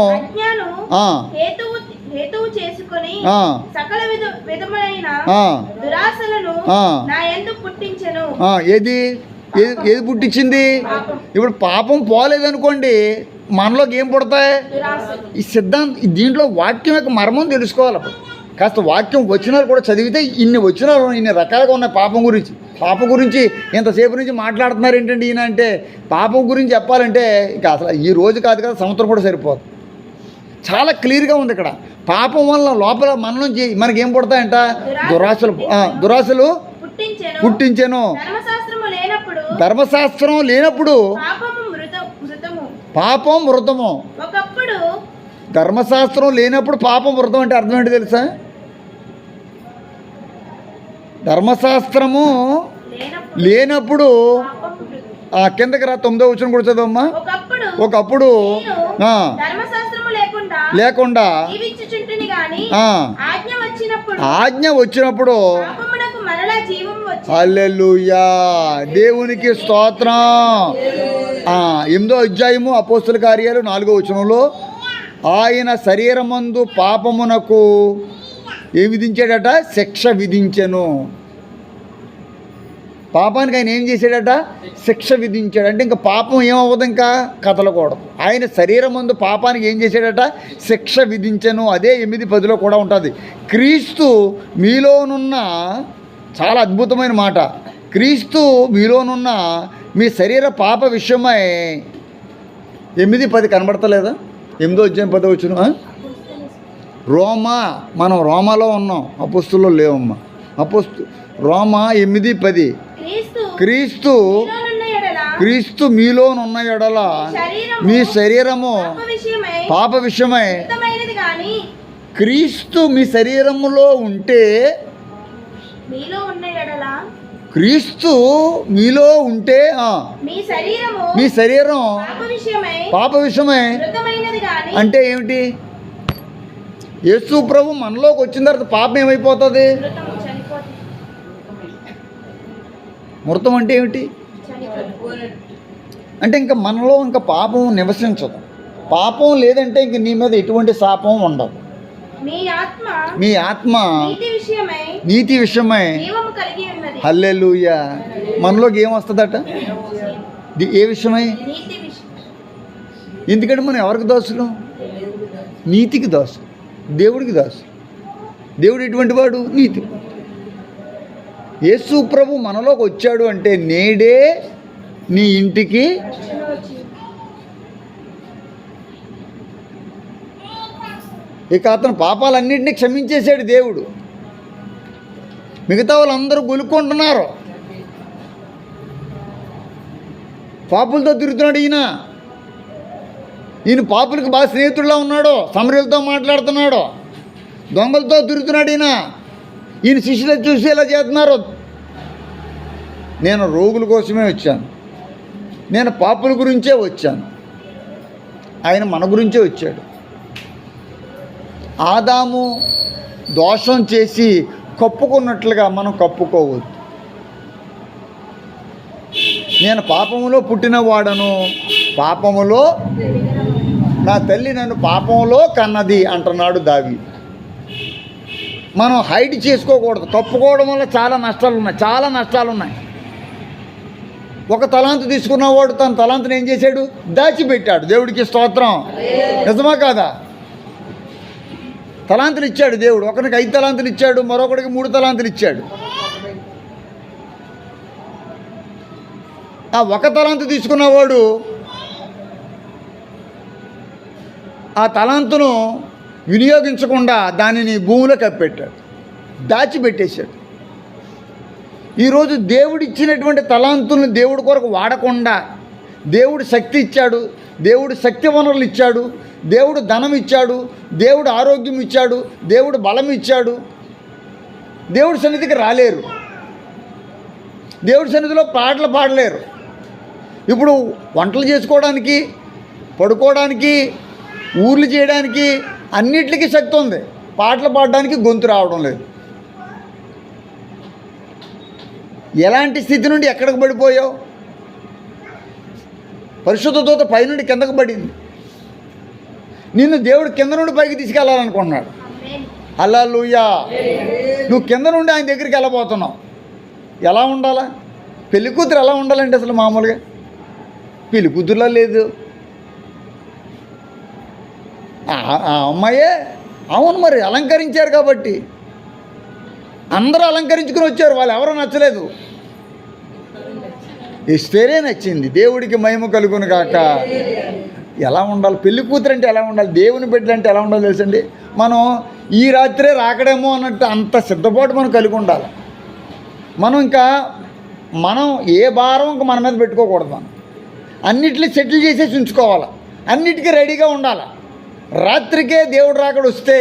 హేతువు చేసుకొని సకల విధములైన దురాశలను నా యందు పుట్టించెను. ఏది పుట్టించింది? ఇప్పుడు పాపం పోలేదనుకోండి, మనలోకి ఏం పుడతాయి? ఈ దీంట్లో వాక్యం యొక్క మర్మం తెలుసుకోవాలి. కాస్త వాక్యం వచనాలు కూడా చదివితే ఇన్ని వచనాలు ఇన్ని రకాలుగా ఉన్నాయి పాపం గురించి ఇంతసేపు నుంచి మాట్లాడుతున్నారు ఏంటండి ఈయన అంటే, పాపం గురించి చెప్పాలంటే ఇంకా అసలు ఈ రోజు కాదు కదా, సంవత్సరం కూడా సరిపోదు. చాలా క్లియర్గా ఉంది ఇక్కడ. పాపం వల్ల లోపల మన నుంచి మనకేం పుడతాయంట? దురాశలు పుట్టించెను. ధర్మశాస్త్రం లేనప్పుడు పాపం మృతము. ధర్మశాస్త్రం లేనప్పుడు పాపం మృతం అంటే అర్థం ఏంటి తెలుసా? ధర్మశాస్త్రము లేనప్పుడు కిందకి రా 9వ వచనం కూడా చదవమ్మా. ఒకప్పుడు లేకుండా ఆజ్ఞ వచ్చినప్పుడు హల్లెలూయా దేవునికి స్తోత్రం. 8వ అధ్యాయము అపోస్తుల కార్యాలు 4వ వచనంలో ఆయన శరీరమందు పాపమునకు ఏం విధించాడట? శిక్ష విధించెను. పాపానికి ఆయన ఏం చేశాడట? శిక్ష విధించాడు. అంటే ఇంకా పాపం ఏమవ్వదు, ఇంకా కదలకూడదు. ఆయన శరీరం ముందు పాపానికి ఏం చేశాడట? శిక్ష విధించెను. అదే 8:10 కూడా ఉంటుంది. క్రీస్తు మీలోనున్న, చాలా అద్భుతమైన మాట, క్రీస్తు మీలోనున్న మీ శరీర పాప విషయమై 8:10 కనబడతలేదా? 8వ అధ్యాయం 10వ వచనం. మనం రోమాలో ఉన్నాం, అపోస్తుల్లో లేవమ్మా. రోమా 8:10 క్రీస్తు మీలోనున్న ఎడల మీ శరీరము పాప విషయమై. క్రీస్తు మీ శరీరములో ఉంటే, క్రీస్తు మీలో ఉంటే మీ శరీరం పాప విషయమై అంటే ఏమిటి? యేసు ప్రభు మనలోకి వచ్చిన తర్వాత పాపం ఏమైపోతుంది? మృతం చనిపోతుంది. మృతం అంటే ఏమిటి? అంటే ఇంకా మనలో ఇంకా పాపం నివసించదు. పాపం లేదంటే ఇంక నీ మీద ఎటువంటి శాపం ఉండదు. మీ ఆత్మ నీతి విషయమై హల్లెలూయా. మనలోకి ఏం వస్తుందట? ఏ విషయమై? ఎందుకంటే మనం ఎవరికి దోసులు? నీతికి దోసు, దేవుడికి దోసు. దేవుడు ఎటువంటి వాడు? నీతి. యేసు ప్రభు మనలోకి వచ్చాడు అంటే నేడే నీ ఇంటికి ఇక అతను పాపాలన్నింటినీ క్షమించేశాడు దేవుడు. మిగతా వాళ్ళందరూ గొలుక్కుంటున్నారు, పాపులతో తిరుగుతున్నాడు ఈయన పాపులకు బాగా స్నేహితుడిలా ఉన్నాడు, సమరులతో మాట్లాడుతున్నాడు, దొంగలతో తిరుగుతున్నాడు ఈయన శిష్యులు చూసి ఇలా చేస్తున్నారు. నేను రోగుల కోసమే వచ్చాను, నేను పాపుల గురించే వచ్చాను, ఆయన మన గురించే వచ్చాడు. ఆదాము దోషం చేసి కప్పుకున్నట్లుగా మనం కప్పుకోవద్దు. నేను పాపములో పుట్టినవాడను, పాపములో నా తల్లి నన్ను పాపంలో కన్నది అంటున్నాడు దావీదు. మనం హైడ్ చేసుకోకూడదు. కప్పుకోవడం వల్ల చాలా నష్టాలు ఉన్నాయి. ఒక తలాంతు తీసుకున్నవాడు తన తలాంతుని ఏం చేశాడు? దాచిపెట్టాడు. దేవుడికి స్తోత్రం. నిజమా కాదా? తలాంతులు ఇచ్చాడు దేవుడు. ఒకరికి 5 తలాంతులు ఇచ్చాడు, మరొకరికి 3 తలాంతులు ఇచ్చాడు. ఆ 1 తలాంతు తీసుకున్నవాడు ఆ తలాంతును వినియోగించకుండా దానిని భూమిలో కప్పెట్టాడు, దాచిపెట్టేశాడు. ఈరోజు దేవుడిచ్చినటువంటి తలాంతులను దేవుడి కొరకు వాడకుండా, దేవుడు శక్తి ఇచ్చాడు, దేవుడు శక్తి వనరులు ఇచ్చాడు, దేవుడు ధనం ఇచ్చాడు, దేవుడు ఆరోగ్యం ఇచ్చాడు, దేవుడు బలం ఇచ్చాడు, దేవుడి సన్నిధికి రాలేరు, దేవుడి సన్నిధిలో పాటలు పాడలేరు. ఇప్పుడు వంటలు చేసుకోవడానికి, పడుకోవడానికి, ఊర్లు చేయడానికి అన్నిటికీ శక్తి ఉంది, పాటలు పాడడానికి గొంతు రావడం లేదు. ఎలాంటి స్థితి నుండి ఎక్కడికి పడిపోయావు? పరిశుద్ధ దూత పైనుండి కిందకు పడింది. నిన్ను దేవుడు కింద నుండి పైకి తీసుకెళ్ళాలనుకుంటున్నాడు. హల్లెలూయా. నువ్వు కింద నుండి ఆయన దగ్గరికి వెళ్ళబోతున్నావు. ఎలా ఉండాలా? పెళ్లి కూతురు ఎలా ఉండాలంటే అసలు మామూలుగా పెళ్లి కూతురులా లేదు. ఆ అమ్మాయే, అవును మరి అలంకరించారు కాబట్టి అందరూ అలంకరించుకుని వచ్చారు. వాళ్ళు ఎవరో నచ్చలేదు, ఎస్తేరే నచ్చింది. దేవుడికి మహిమ కలుగును కాక. ఎలా ఉండాలి? పెళ్లి కూతురు అంటే ఎలా ఉండాలి? దేవుని బిడ్డలు అంటే ఎలా ఉండాలి తెలుసండి? మనం ఈ రాత్రే రాకడేమో అన్నట్టు అంత సిద్ధపాటు మనం కలిగి ఉండాలి. మనం ఏ భారం ఇంక మన మీద పెట్టుకోకూడదు. మనం అన్నిటినీ సెటిల్ చేసేసి ఉంచుకోవాలి, అన్నిటికీ రెడీగా ఉండాలి. రాత్రికే దేవుడు రాకడ వస్తే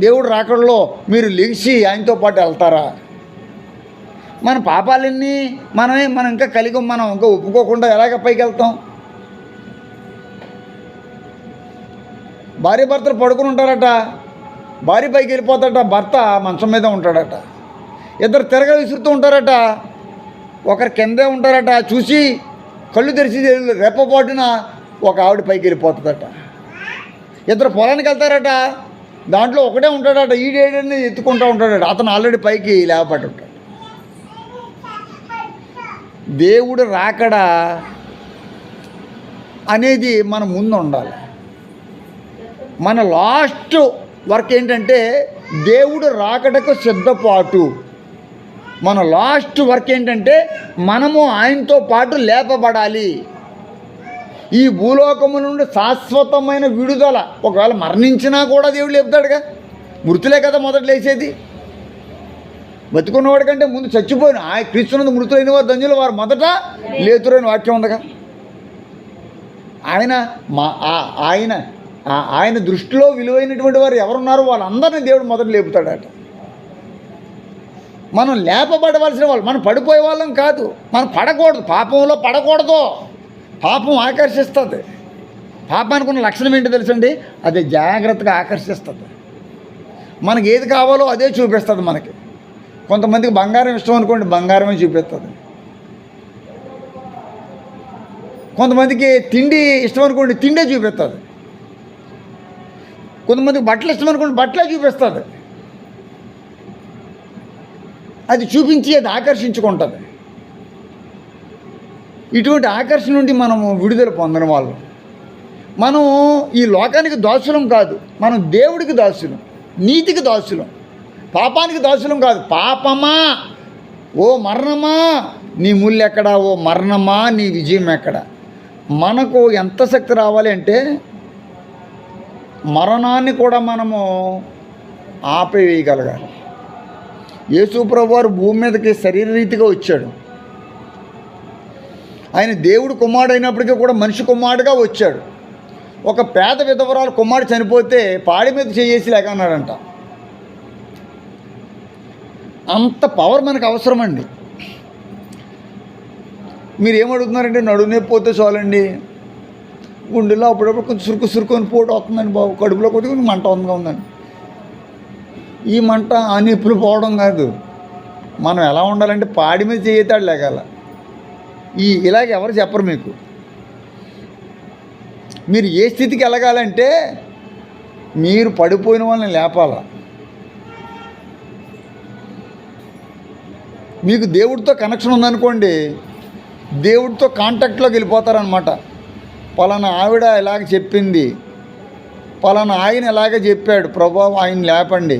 దేవుడు రాకడలో మీరు లెగిసి ఆయనతో పాటు వెళ్తారా? మన పాపాలన్నీ మనం ఇంకా కలిగి మనం ఇంకా ఒప్పుకోకుండా ఎలాగ పైకి వెళ్తాం? భార్య భర్తలు పడుకుని ఉంటారట, భార్య పైకి వెళ్ళిపోతాడట, భర్త మంచం మీద ఉంటాడట. ఇద్దరు తిరగ విసురుతూ ఉంటారట, ఒకరు కిందే ఉంటారట. చూసి కళ్ళు తెరిచి రెప్పపాటున ఒక ఆవిడ పైకి వెళ్ళిపోతుందట. ఇద్దరు పొలానికి వెళ్తారట, దాంట్లో ఒకటే ఉంటాడట, ఈడేడని ఎత్తుకుంటూ ఉంటాడట. అతను ఆల్రెడీ పైకి లేపబడి ఉంటాడు. దేవుడు రాకడా అనేది మన ముందు ఉండాలి. మన లాస్ట్ వర్క్ ఏంటంటే దేవుడు రాకడకు సిద్ధపాటు. మన లాస్ట్ వర్క్ ఏంటంటే మనము ఆయనతో పాటు లేపబడాలి. ఈ భూలోకము నుండి శాశ్వతమైన విడుదల. ఒకవేళ మరణించినా కూడా దేవుడు లేపుతాడుగా. మృతులే కదా మొదట లేచేది. బతుకున్నవాడి కంటే ముందు చచ్చిపోయిన క్రీస్తునందు మృతులైన వారు ధన్యులు, వారు మొదట లేతురని వాక్యం ఉందిగా. ఆయన దృష్టిలో విలువైనటువంటి వారు ఎవరున్నారో వాళ్ళందరినీ దేవుడు మొదట లేపుతాడట. మనం లేపబడవలసిన వాళ్ళు, మనం పడిపోయే వాళ్ళం కాదు. మనం పడకూడదు, పాపంలో పడకూడదు. పాపం ఆకర్షిస్తుంది. పాపానికి ఉన్న లక్షణం ఏంటో తెలుసండి? అది జాగ్రత్తగా ఆకర్షిస్తుంది. మనకి ఏది కావాలో అదే చూపిస్తుంది మనకి. కొంతమందికి బంగారం ఇష్టం అనుకోండి, బంగారమే చూపిస్తుంది. కొంతమందికి తిండి ఇష్టం అనుకోండి, తిండే చూపిస్తుంది. కొంతమందికి బట్టలు ఇష్టం అనుకోండి, బట్టలే చూపిస్తుంది. అది చూపించి అది ఆకర్షించుకుంటుంది. ఇటువంటి ఆకర్షణ నుండి మనము విడుదల పొందిన వాళ్ళు. మనం ఈ లోకానికి దాసులం కాదు, మనం దేవుడికి దాసులం, నీతికి దాసులం, పాపానికి దాసులం కాదు. పాపమా ఓ మరణమా నీ ముళ్ళు ఎక్కడా, ఓ మరణమా నీ విజయం ఎక్కడ. మనకు ఎంత శక్తి రావాలి అంటే మరణాన్ని కూడా మనము ఆపేయగలగాలి. యేసు ప్రభువారు భూమి మీదకి శరీరరీతిగా వచ్చాడు. ఆయన దేవుడు కుమారుడు అయినప్పటికీ కూడా మనిషి కుమారుడుగా వచ్చాడు. ఒక పేద విధవరాలు కుమారుడు చనిపోతే పాడి మీద చేసి లేకన్నాడంట. అంత పవర్ మనకు అవసరమండి. మీరు ఏమడుగుతున్నారంటే నడుము నొప్పి పోతే చాలండి, గుండెలో అప్పుడప్పుడు కొంచెం సురుకొని పోటు వస్తుందండి బాబు, కడుపులో కొద్దిగా మంట ఉందండి. ఈ మంట ఆ నొప్పులు పోవడం కాదు. మనం ఎలా ఉండాలంటే పాడి మీద చేయతాడు లేకాల. ఇలాగ ఎవరు చెప్పరు మీకు. మీరు ఏ స్థితికి వెళ్ళగాలంటే మీరు పడిపోయిన వాళ్ళని లేపాల. మీకు దేవుడితో కనెక్షన్ ఉందనుకోండి, దేవుడితో కాంటాక్ట్లోకి వెళ్ళిపోతారనమాట. పలానా ఆవిడ ఇలాగ చెప్పింది, పలానా ఆయన ఇలాగ చెప్పాడు, ప్రభావం ఆయన లేపండి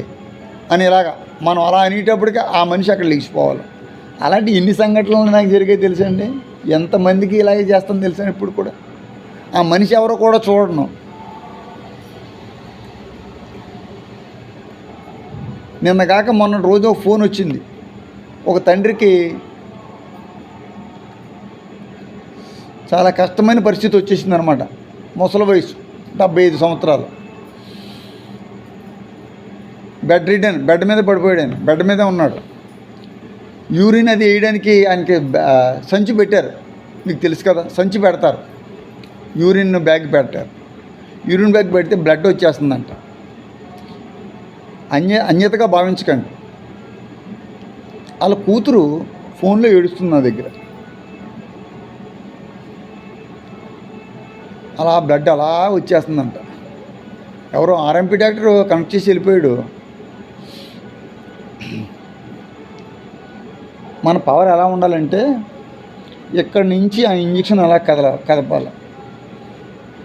అని ఇలాగా మనం అలా అనేటప్పటికీ ఆ మనిషి అక్కడ లేచిపోవాలి. అలాంటి ఎన్ని సంఘటనలు నాకు జరిగాయి తెలుసండి. ఎంతమందికి ఇలాగే చేస్తాను తెలుసా. ఇప్పుడు కూడా ఆ మనిషి ఎవరో కూడా చూడను. నిన్న కాక మొన్న రోజు ఫోన్ వచ్చింది. ఒక తండ్రికి చాలా కష్టమైన పరిస్థితి వచ్చేసింది అనమాట. ముసలి వయసు 75 సంవత్సరాలు. బెడ్ రిడన్, బెడ్ మీద పడిపోయాడు. ఆయన బెడ్ మీదే ఉన్నాడు. యూరిన్ అది వేయడానికి ఆయనకి సంచి పెట్టారు. మీకు తెలుసు కదా, సంచి పెడతారు, యూరిన్ బ్యాగ్ పెట్టారు. యూరిన్ బ్యాగ్ పెడితే బ్లడ్ వచ్చేస్తుందంట. అన్యతగా భావించకండి. వాళ్ళ కూతురు ఫోన్లో ఏడుస్తుంది నా దగ్గర. అలా బ్లడ్ అలా వచ్చేస్తుందంట. ఎవరో ఆర్ఎంపీ డాక్టర్ కనెక్ట్ చేసి వెళ్ళిపోయాడు. మన పవర్ ఎలా ఉండాలంటే ఇక్కడి నుంచి ఆ ఇంజక్షన్ అలా కదపాలి.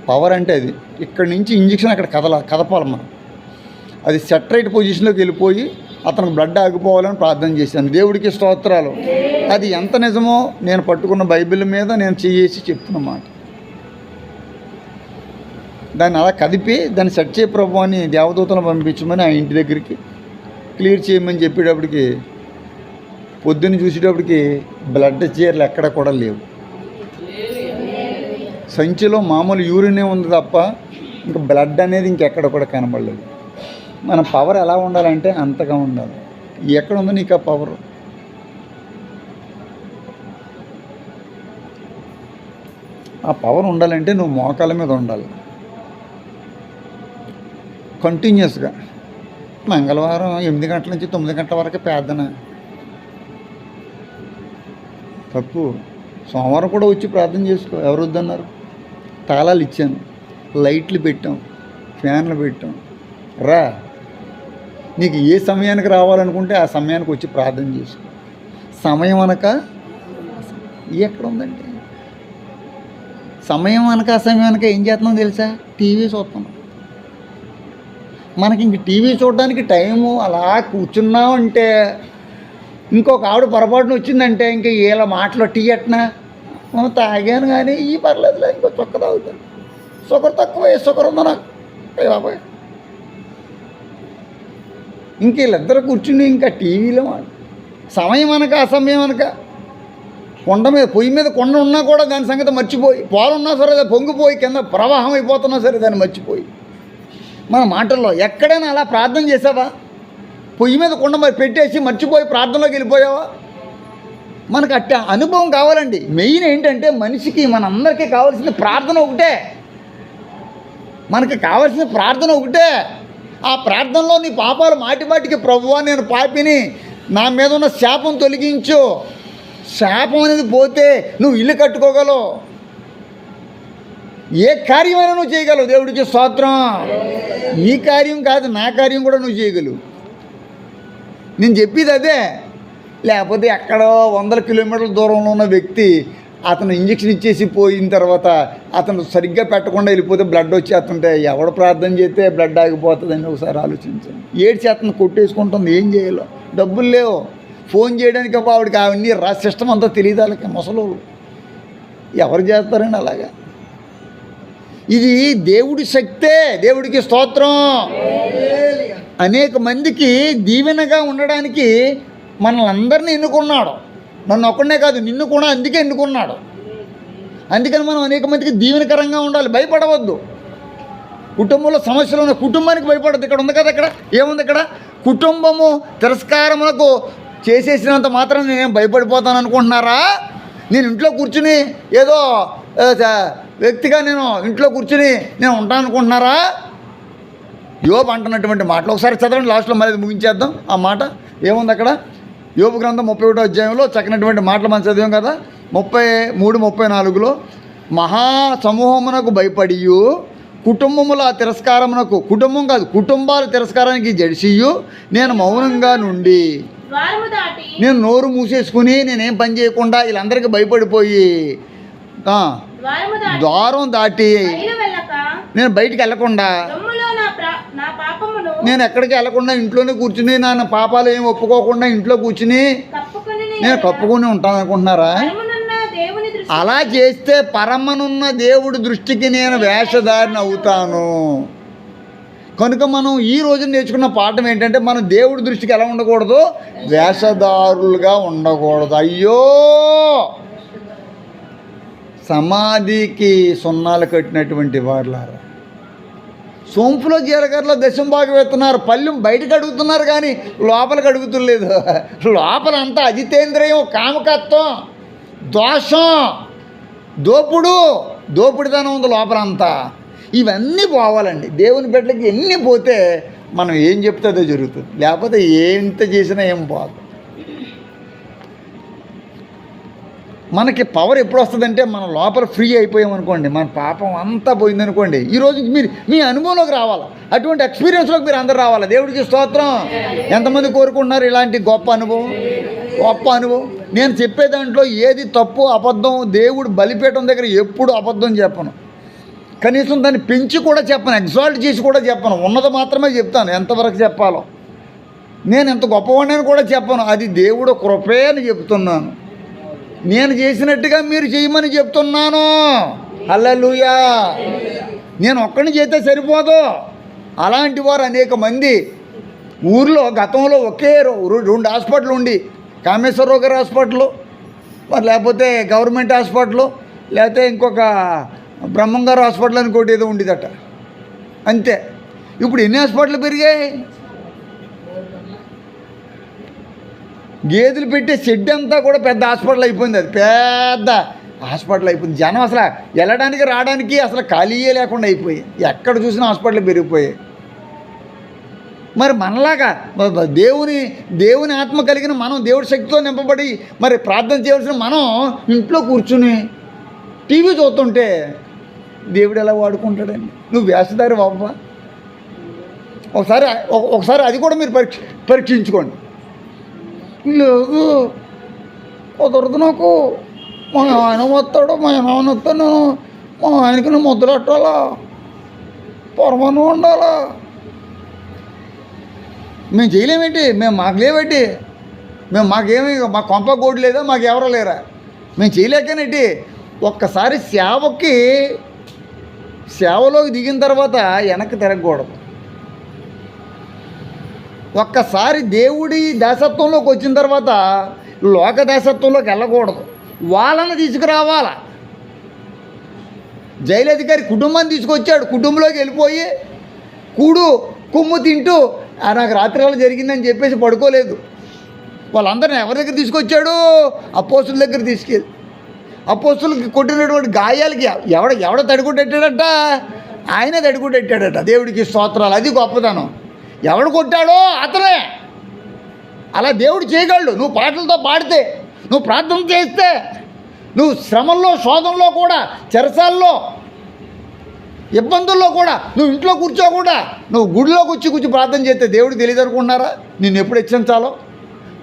పవర్ అంటే అది. ఇక్కడి నుంచి ఇంజక్షన్ అక్కడ కదపాలి మనం. అది సెటరైట్ పొజిషన్లోకి వెళ్ళిపోయి అతనికి బ్లడ్ ఆగిపోవాలని ప్రార్థన చేశాను. దేవుడికి స్తోత్రాలు. అది ఎంత నిజమో నేను పట్టుకున్న బైబిల్ మీద నేను చేసి చెప్తున్నమాట. దాన్ని అలా కదిపి దాన్ని సెట్ చేయ ప్రభు అని దేవదూతలను పంపించమని ఆ ఇంటి దగ్గరికి క్లియర్ చేయమని చెప్పేటప్పటికి పొద్దున్న చూసేటప్పటికి బ్లడ్ చీరలు ఎక్కడ కూడా లేవు. సంచిలో మామూలు యూరినే ఉంది తప్ప ఇంకా బ్లడ్ అనేది ఇంకెక్కడ కూడా కనబడలేదు. మన పవర్ ఎలా ఉండాలంటే అంతగా ఉండాలి. ఎక్కడ ఉందో నీకు ఆ పవర్. ఆ పవర్ ఉండాలంటే నువ్వు మోకాల మీద ఉండాలి కంటిన్యూస్గా. మంగళవారం 8 గంటల నుంచి 9 గంటల వరకు ప్రార్థన తప్పు. సోమవారం కూడా వచ్చి ప్రార్థన చేసుకో. ఎవరు వద్దన్నారు? తాళాలు ఇచ్చాను, లైట్లు పెట్టాం, ఫ్యాన్లు పెట్టాం. రా, నీకు ఏ సమయానికి రావాలనుకుంటే ఆ సమయానికి వచ్చి ప్రార్థన చేసుకో. సమయం అనక ఎక్కడ ఉందండి? సమయం అనక ఆ సమయానికి ఏం చేస్తున్నాం తెలుసా? టీవీ చూస్తున్నాం. మనకి ఇంక టీవీ చూడడానికి టైము అలా కూర్చున్నామంటే ఇంకొక ఆవిడ పొరపాటున వచ్చిందంటే ఇంక ఇలా మాటలో టీ అట్నా తాగాను కానీ ఈ పర్లేదులే ఇంకో చొక్క తాగుతాను. షుగర్ తక్కువ, షుగర్ ఉందా నాకు బాబాయ్. ఇంక వీళ్ళిద్దరు కూర్చుని ఇంకా టీవీలో సమయం అనక అసమయం అనక కొండ మీద పొయ్యి మీద కొండ ఉన్నా కూడా దాని సంగతి మర్చిపోయి, పాలున్నా సరే అది పొంగిపోయి కింద ప్రవాహం అయిపోతున్నా సరే దాన్ని మర్చిపోయి మన మాటల్లో ఎక్కడైనా అలా ప్రార్థన చేసావా? పొయ్యి మీద కొండ మరి పెట్టేసి మర్చిపోయి ప్రార్థనలోకి వెళ్ళిపోయావా? మనకు అట్ట అనుభవం కావాలండి. మెయిన్ ఏంటంటే మనిషికి మనందరికీ కావాల్సిన ప్రార్థన ఒకటే. మనకి కావాల్సిన ప్రార్థన ఒకటే. ఆ ప్రార్థనలో నీ పాపాలు మాటి మాటికి ప్రభువా నేను పాపిని, నా మీద ఉన్న శాపం తొలగించు. శాపం అనేది పోతే నువ్వు ఇల్లు కట్టుకోగలవు, ఏ కార్యమైనా నువ్వు చేయగలవు. దేవుడికి స్తోత్రం. నీ కార్యం కాదు, నా కార్యం కూడా నువ్వు చేయగలవు. నేను చెప్పేది అదే. లేకపోతే ఎక్కడో 100 కిలోమీటర్ల దూరంలో ఉన్న వ్యక్తి అతను ఇంజక్షన్ ఇచ్చేసి పోయిన తర్వాత అతను సరిగ్గా పెట్టకుండా వెళ్ళిపోతే బ్లడ్ వచ్చేస్తుంటే ఎవడు ప్రార్థన చేస్తే బ్లడ్ ఆగిపోతుందని ఒకసారి ఆలోచించండి. ఏడ్చి అతను కొట్టేసుకుంటుంది, ఏం చేయాలో, డబ్బులు లేవు, ఫోన్ చేయడానికి ఆవిడకి అవన్నీ సిస్టమ్ అంతా తెలియదు వాళ్ళకి. ముసలు ఎవరు చేస్తారండి అలాగా? ఇది దేవుడి శక్తే. దేవుడికి స్తోత్రం. అనేక మందికి దీవెనగా ఉండడానికి మనల్ని అందరినీ ఎన్నుకున్నాడు. నన్ను ఒక్కడనే కాదు, నిన్ను కూడా అందుకే ఎన్నుకున్నాడు. అందుకని మనం అనేక మందికి దీవెనకరంగా ఉండాలి. భయపడవద్దు. కుటుంబంలో సమస్యలు ఉన్న కుటుంబానికి భయపడద్దు. ఇక్కడ ఉంది కదా, ఇక్కడ ఏముంది, ఇక్కడ కుటుంబము తిరస్కారములకు చేసేసినంత మాత్రం నేనేం భయపడిపోతాను అనుకుంటున్నారా? నేను ఇంట్లో కూర్చుని ఏదో వ్యక్తిగా నేను ఇంట్లో కూర్చుని నేను ఉంటాను అనుకుంటున్నారా? యోబు అంటున్నటువంటి మాటలు ఒకసారి చదవండి, లాస్ట్లో మళ్ళీ ముగించేద్దాం. ఆ మాట ఏముంది అక్కడ? యోబు గ్రంథం 31వ అధ్యాయంలో చక్కనటువంటి మాటలు మనం చదివాం కదా. 33, 34లో మహా సమూహమునకు భయపడియు కుటుంబముల తిరస్కారమునకు, కుటుంబం కాదు కుటుంబాల తిరస్కారానికి జడిసియు నేను మౌనంగా నుండి, నేను నోరు మూసేసుకుని నేనేం పని చేయకుండా వీళ్ళందరికీ భయపడిపోయి ద్వారం దాటి నేను బయటికి వెళ్ళకుండా, నేను ఎక్కడికి వెళ్ళకుండా ఇంట్లోనే కూర్చుని నా పాపాలు ఏమి ఒప్పుకోకుండా ఇంట్లో కూర్చుని నేను కప్పుకొని ఉంటాను అనుకుంటున్నారా? అలా చేస్తే పరమనున్న దేవుడి దృష్టికి నేను వేషధారిని అవుతాను. కనుక మనం ఈ రోజు నేర్చుకున్న పాఠం ఏంటంటే మనం దేవుడి దృష్టికి ఎలా ఉండకూడదు? వేషధారులుగా ఉండకూడదు. అయ్యో, సమాధికి సున్నాలు కట్టినటువంటి వారులారా, సోంపులో జీలకర్రలో దశంభాగం వేస్తున్నారు, పళ్ళెం బయటకు అడుగుతున్నారు కానీ లోపలికి అడుగుతులేదు. లోపలంతా అజితేంద్రియం, కామకత్వం, దోషం, దోపుడితనం ఉంది లోపలంతా. ఇవన్నీ పోవాలండి. దేవుని బిడ్డలకి ఎన్ని పోతే మనం ఏం చెప్తే అదే జరుగుతుంది. లేకపోతే ఎంత చేసినా ఏం పోదు. మనకి పవర్ ఎప్పుడు వస్తుందంటే మన లోపల ఫ్రీ అయిపోయామనుకోండి, మన పాపం అంతా పోయిందనుకోండి. ఈరోజు మీరు మీ అనుభవంలోకి రావాలి, అటువంటి ఎక్స్పీరియన్స్లోకి మీరు అందరు రావాలి. దేవుడికి స్తోత్రం. ఎంతమంది కోరుకుంటున్నారు ఇలాంటి గొప్ప అనుభవం? నేను చెప్పే దాంట్లో ఏది తప్పు అబద్ధం, దేవుడు బలిపీఠం దగ్గర ఎప్పుడు అబద్ధం చెప్పను. కనీసం దాన్ని పెంచి కూడా చెప్పను, ఎగ్జాల్ట్ చేసి కూడా చెప్పను. ఉన్నది మాత్రమే చెప్తాను. ఎంతవరకు చెప్పాలో. నేను ఎంత గొప్పవాడిని కూడా చెప్పను. అది దేవుడు కృపే అని చెప్తున్నాను. నేను చేసినట్టుగా మీరు చేయమని చెప్తున్నాను. హల్లెలూయా. నేను ఒక్కడిని చేస్తే సరిపోదు. అలాంటి వారు అనేక మంది ఊర్లో గతంలో ఒకే 2 హాస్పిటల్ ఉండి, కామేశ్వరరావు గారి హాస్పిటల్, మరి లేకపోతే గవర్నమెంట్ హాస్పిటల్, లేకపోతే ఇంకొక బ్రహ్మంగారు హాస్పిటల్ అని ఇంకోటి ఏదో ఉండేదట. అంతే. ఇప్పుడు ఎన్ని హాస్పిటల్ పెరిగాయి? గేదెలు పెట్టే షెడ్ అంతా కూడా పెద్ద హాస్పిటల్ అయిపోయింది. అది పెద్ద హాస్పిటల్ అయిపోయింది. జనం అసలు వెళ్ళడానికి రావడానికి అసలు ఖాళీయే లేకుండా అయిపోయాయి. ఎక్కడ చూసినా హాస్పిటల్ పెరిగిపోయాయి. మరి మనలాగా దేవుని ఆత్మ కలిగిన మనం, దేవుడి శక్తితో నింపబడి మరి ప్రార్థన చేయవలసిన మనం ఇంట్లో కూర్చుని టీవీ చూస్తుంటే దేవుడు ఎలా వాడుకుంటాడండి? నువ్వు వేషధారి బాబా. ఒకసారి అది కూడా మీరు పరీక్షించుకోండి. లేదు, కుదరదు నాకు, మా ఆయన వస్తాడు, మా నాన్న వస్తాను, మా ఆయనకి నేను ముద్దలెట్టాలా, పొరమను ఉండాలా, మేము చేయలేమేంటి, మాకు లేవేంటి, మాకేమి మా కొంప గోడు లేదా, మాకు ఎవరో లేరా, మేము చేయలేకనేంటి? ఒక్కసారి సేవలోకి దిగిన తర్వాత వెనక్కి తిరగకూడదు. ఒక్కసారి దేవుడి దాసత్వంలోకి వచ్చిన తర్వాత లోక దాసత్వంలోకి వెళ్ళకూడదు. వాళ్ళని తీసుకురావాలా. జైలు అధికారి కుటుంబాన్ని తీసుకొచ్చాడు, కుటుంబంలోకి వెళ్ళిపోయి కుమ్ము తింటూ నాకు రాత్రివేళ జరిగిందని చెప్పేసి పడుకోలేదు. వాళ్ళందరిని ఎవరి దగ్గర తీసుకొచ్చాడు? అపోస్తుల దగ్గర తీసుకెళ్ళి, అపోస్తులకి కొట్టినటువంటి గాయాలకి ఎవడ తడిగుడ్డెట్టాడట? ఆయనే తడిగుడ్డెట్టాడట. దేవుడికి స్తోత్రాలు. అది గొప్పతనం. ఎవడు కొట్టాడో అతనే. అలా దేవుడు చేయగలడు. నువ్వు పాటలతో పాడితే, నువ్వు ప్రార్థన చేస్తే, నువ్వు శ్రమల్లో శోధనలో కూడా, చెరసాల్లో ఇబ్బందుల్లో కూడా, నువ్వు ఇంట్లో కూర్చోకుండా నువ్వు గుడిలోకి వచ్చి ప్రార్థన చేస్తే దేవుడు తెలియదు అనుకుంటున్నారా? నిన్ను ఎప్పుడు హెచ్చించాలో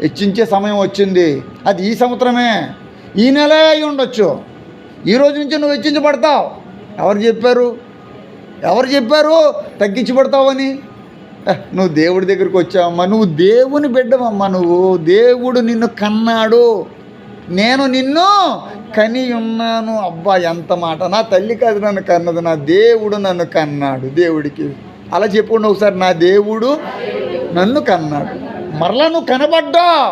హెచ్చించే సమయం వచ్చింది. అది ఈ సంవత్సరమే, ఈ నెలే అయి ఉండొచ్చు. ఈ రోజు నుంచి నువ్వు హెచ్చించబడతావు. ఎవరు చెప్పారు తగ్గించబడతావని? నువ్వు దేవుడి దగ్గరికి వచ్చావమ్మా, నువ్వు దేవుని బిడ్డవమ్మా. దేవుడు నిన్ను కన్నాడు, నేను నిన్ను కని ఉన్నాను. అబ్బా ఎంత మాట! నా తల్లి కాదు నన్ను కన్నది, నా దేవుడు నన్ను కన్నాడు. దేవుడికి అలా చెప్పుకోండి ఒకసారి, నా దేవుడు నన్ను కన్నాడు. మరలా నువ్వు కనబడ్డావు.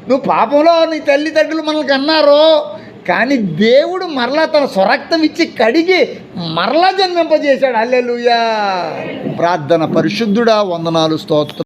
నువ్వు పాపంలో నీ తల్లిదండ్రులు మనల్ని కన్నారు, కానీ దేవుడు మరలా తన స్వరక్తం ఇచ్చి కడిగి మరలా జన్మింపజేశాడు. హల్లెలూయా. ప్రార్థన. పరిశుద్ధుడా, వందనాలు, స్తోత్రం.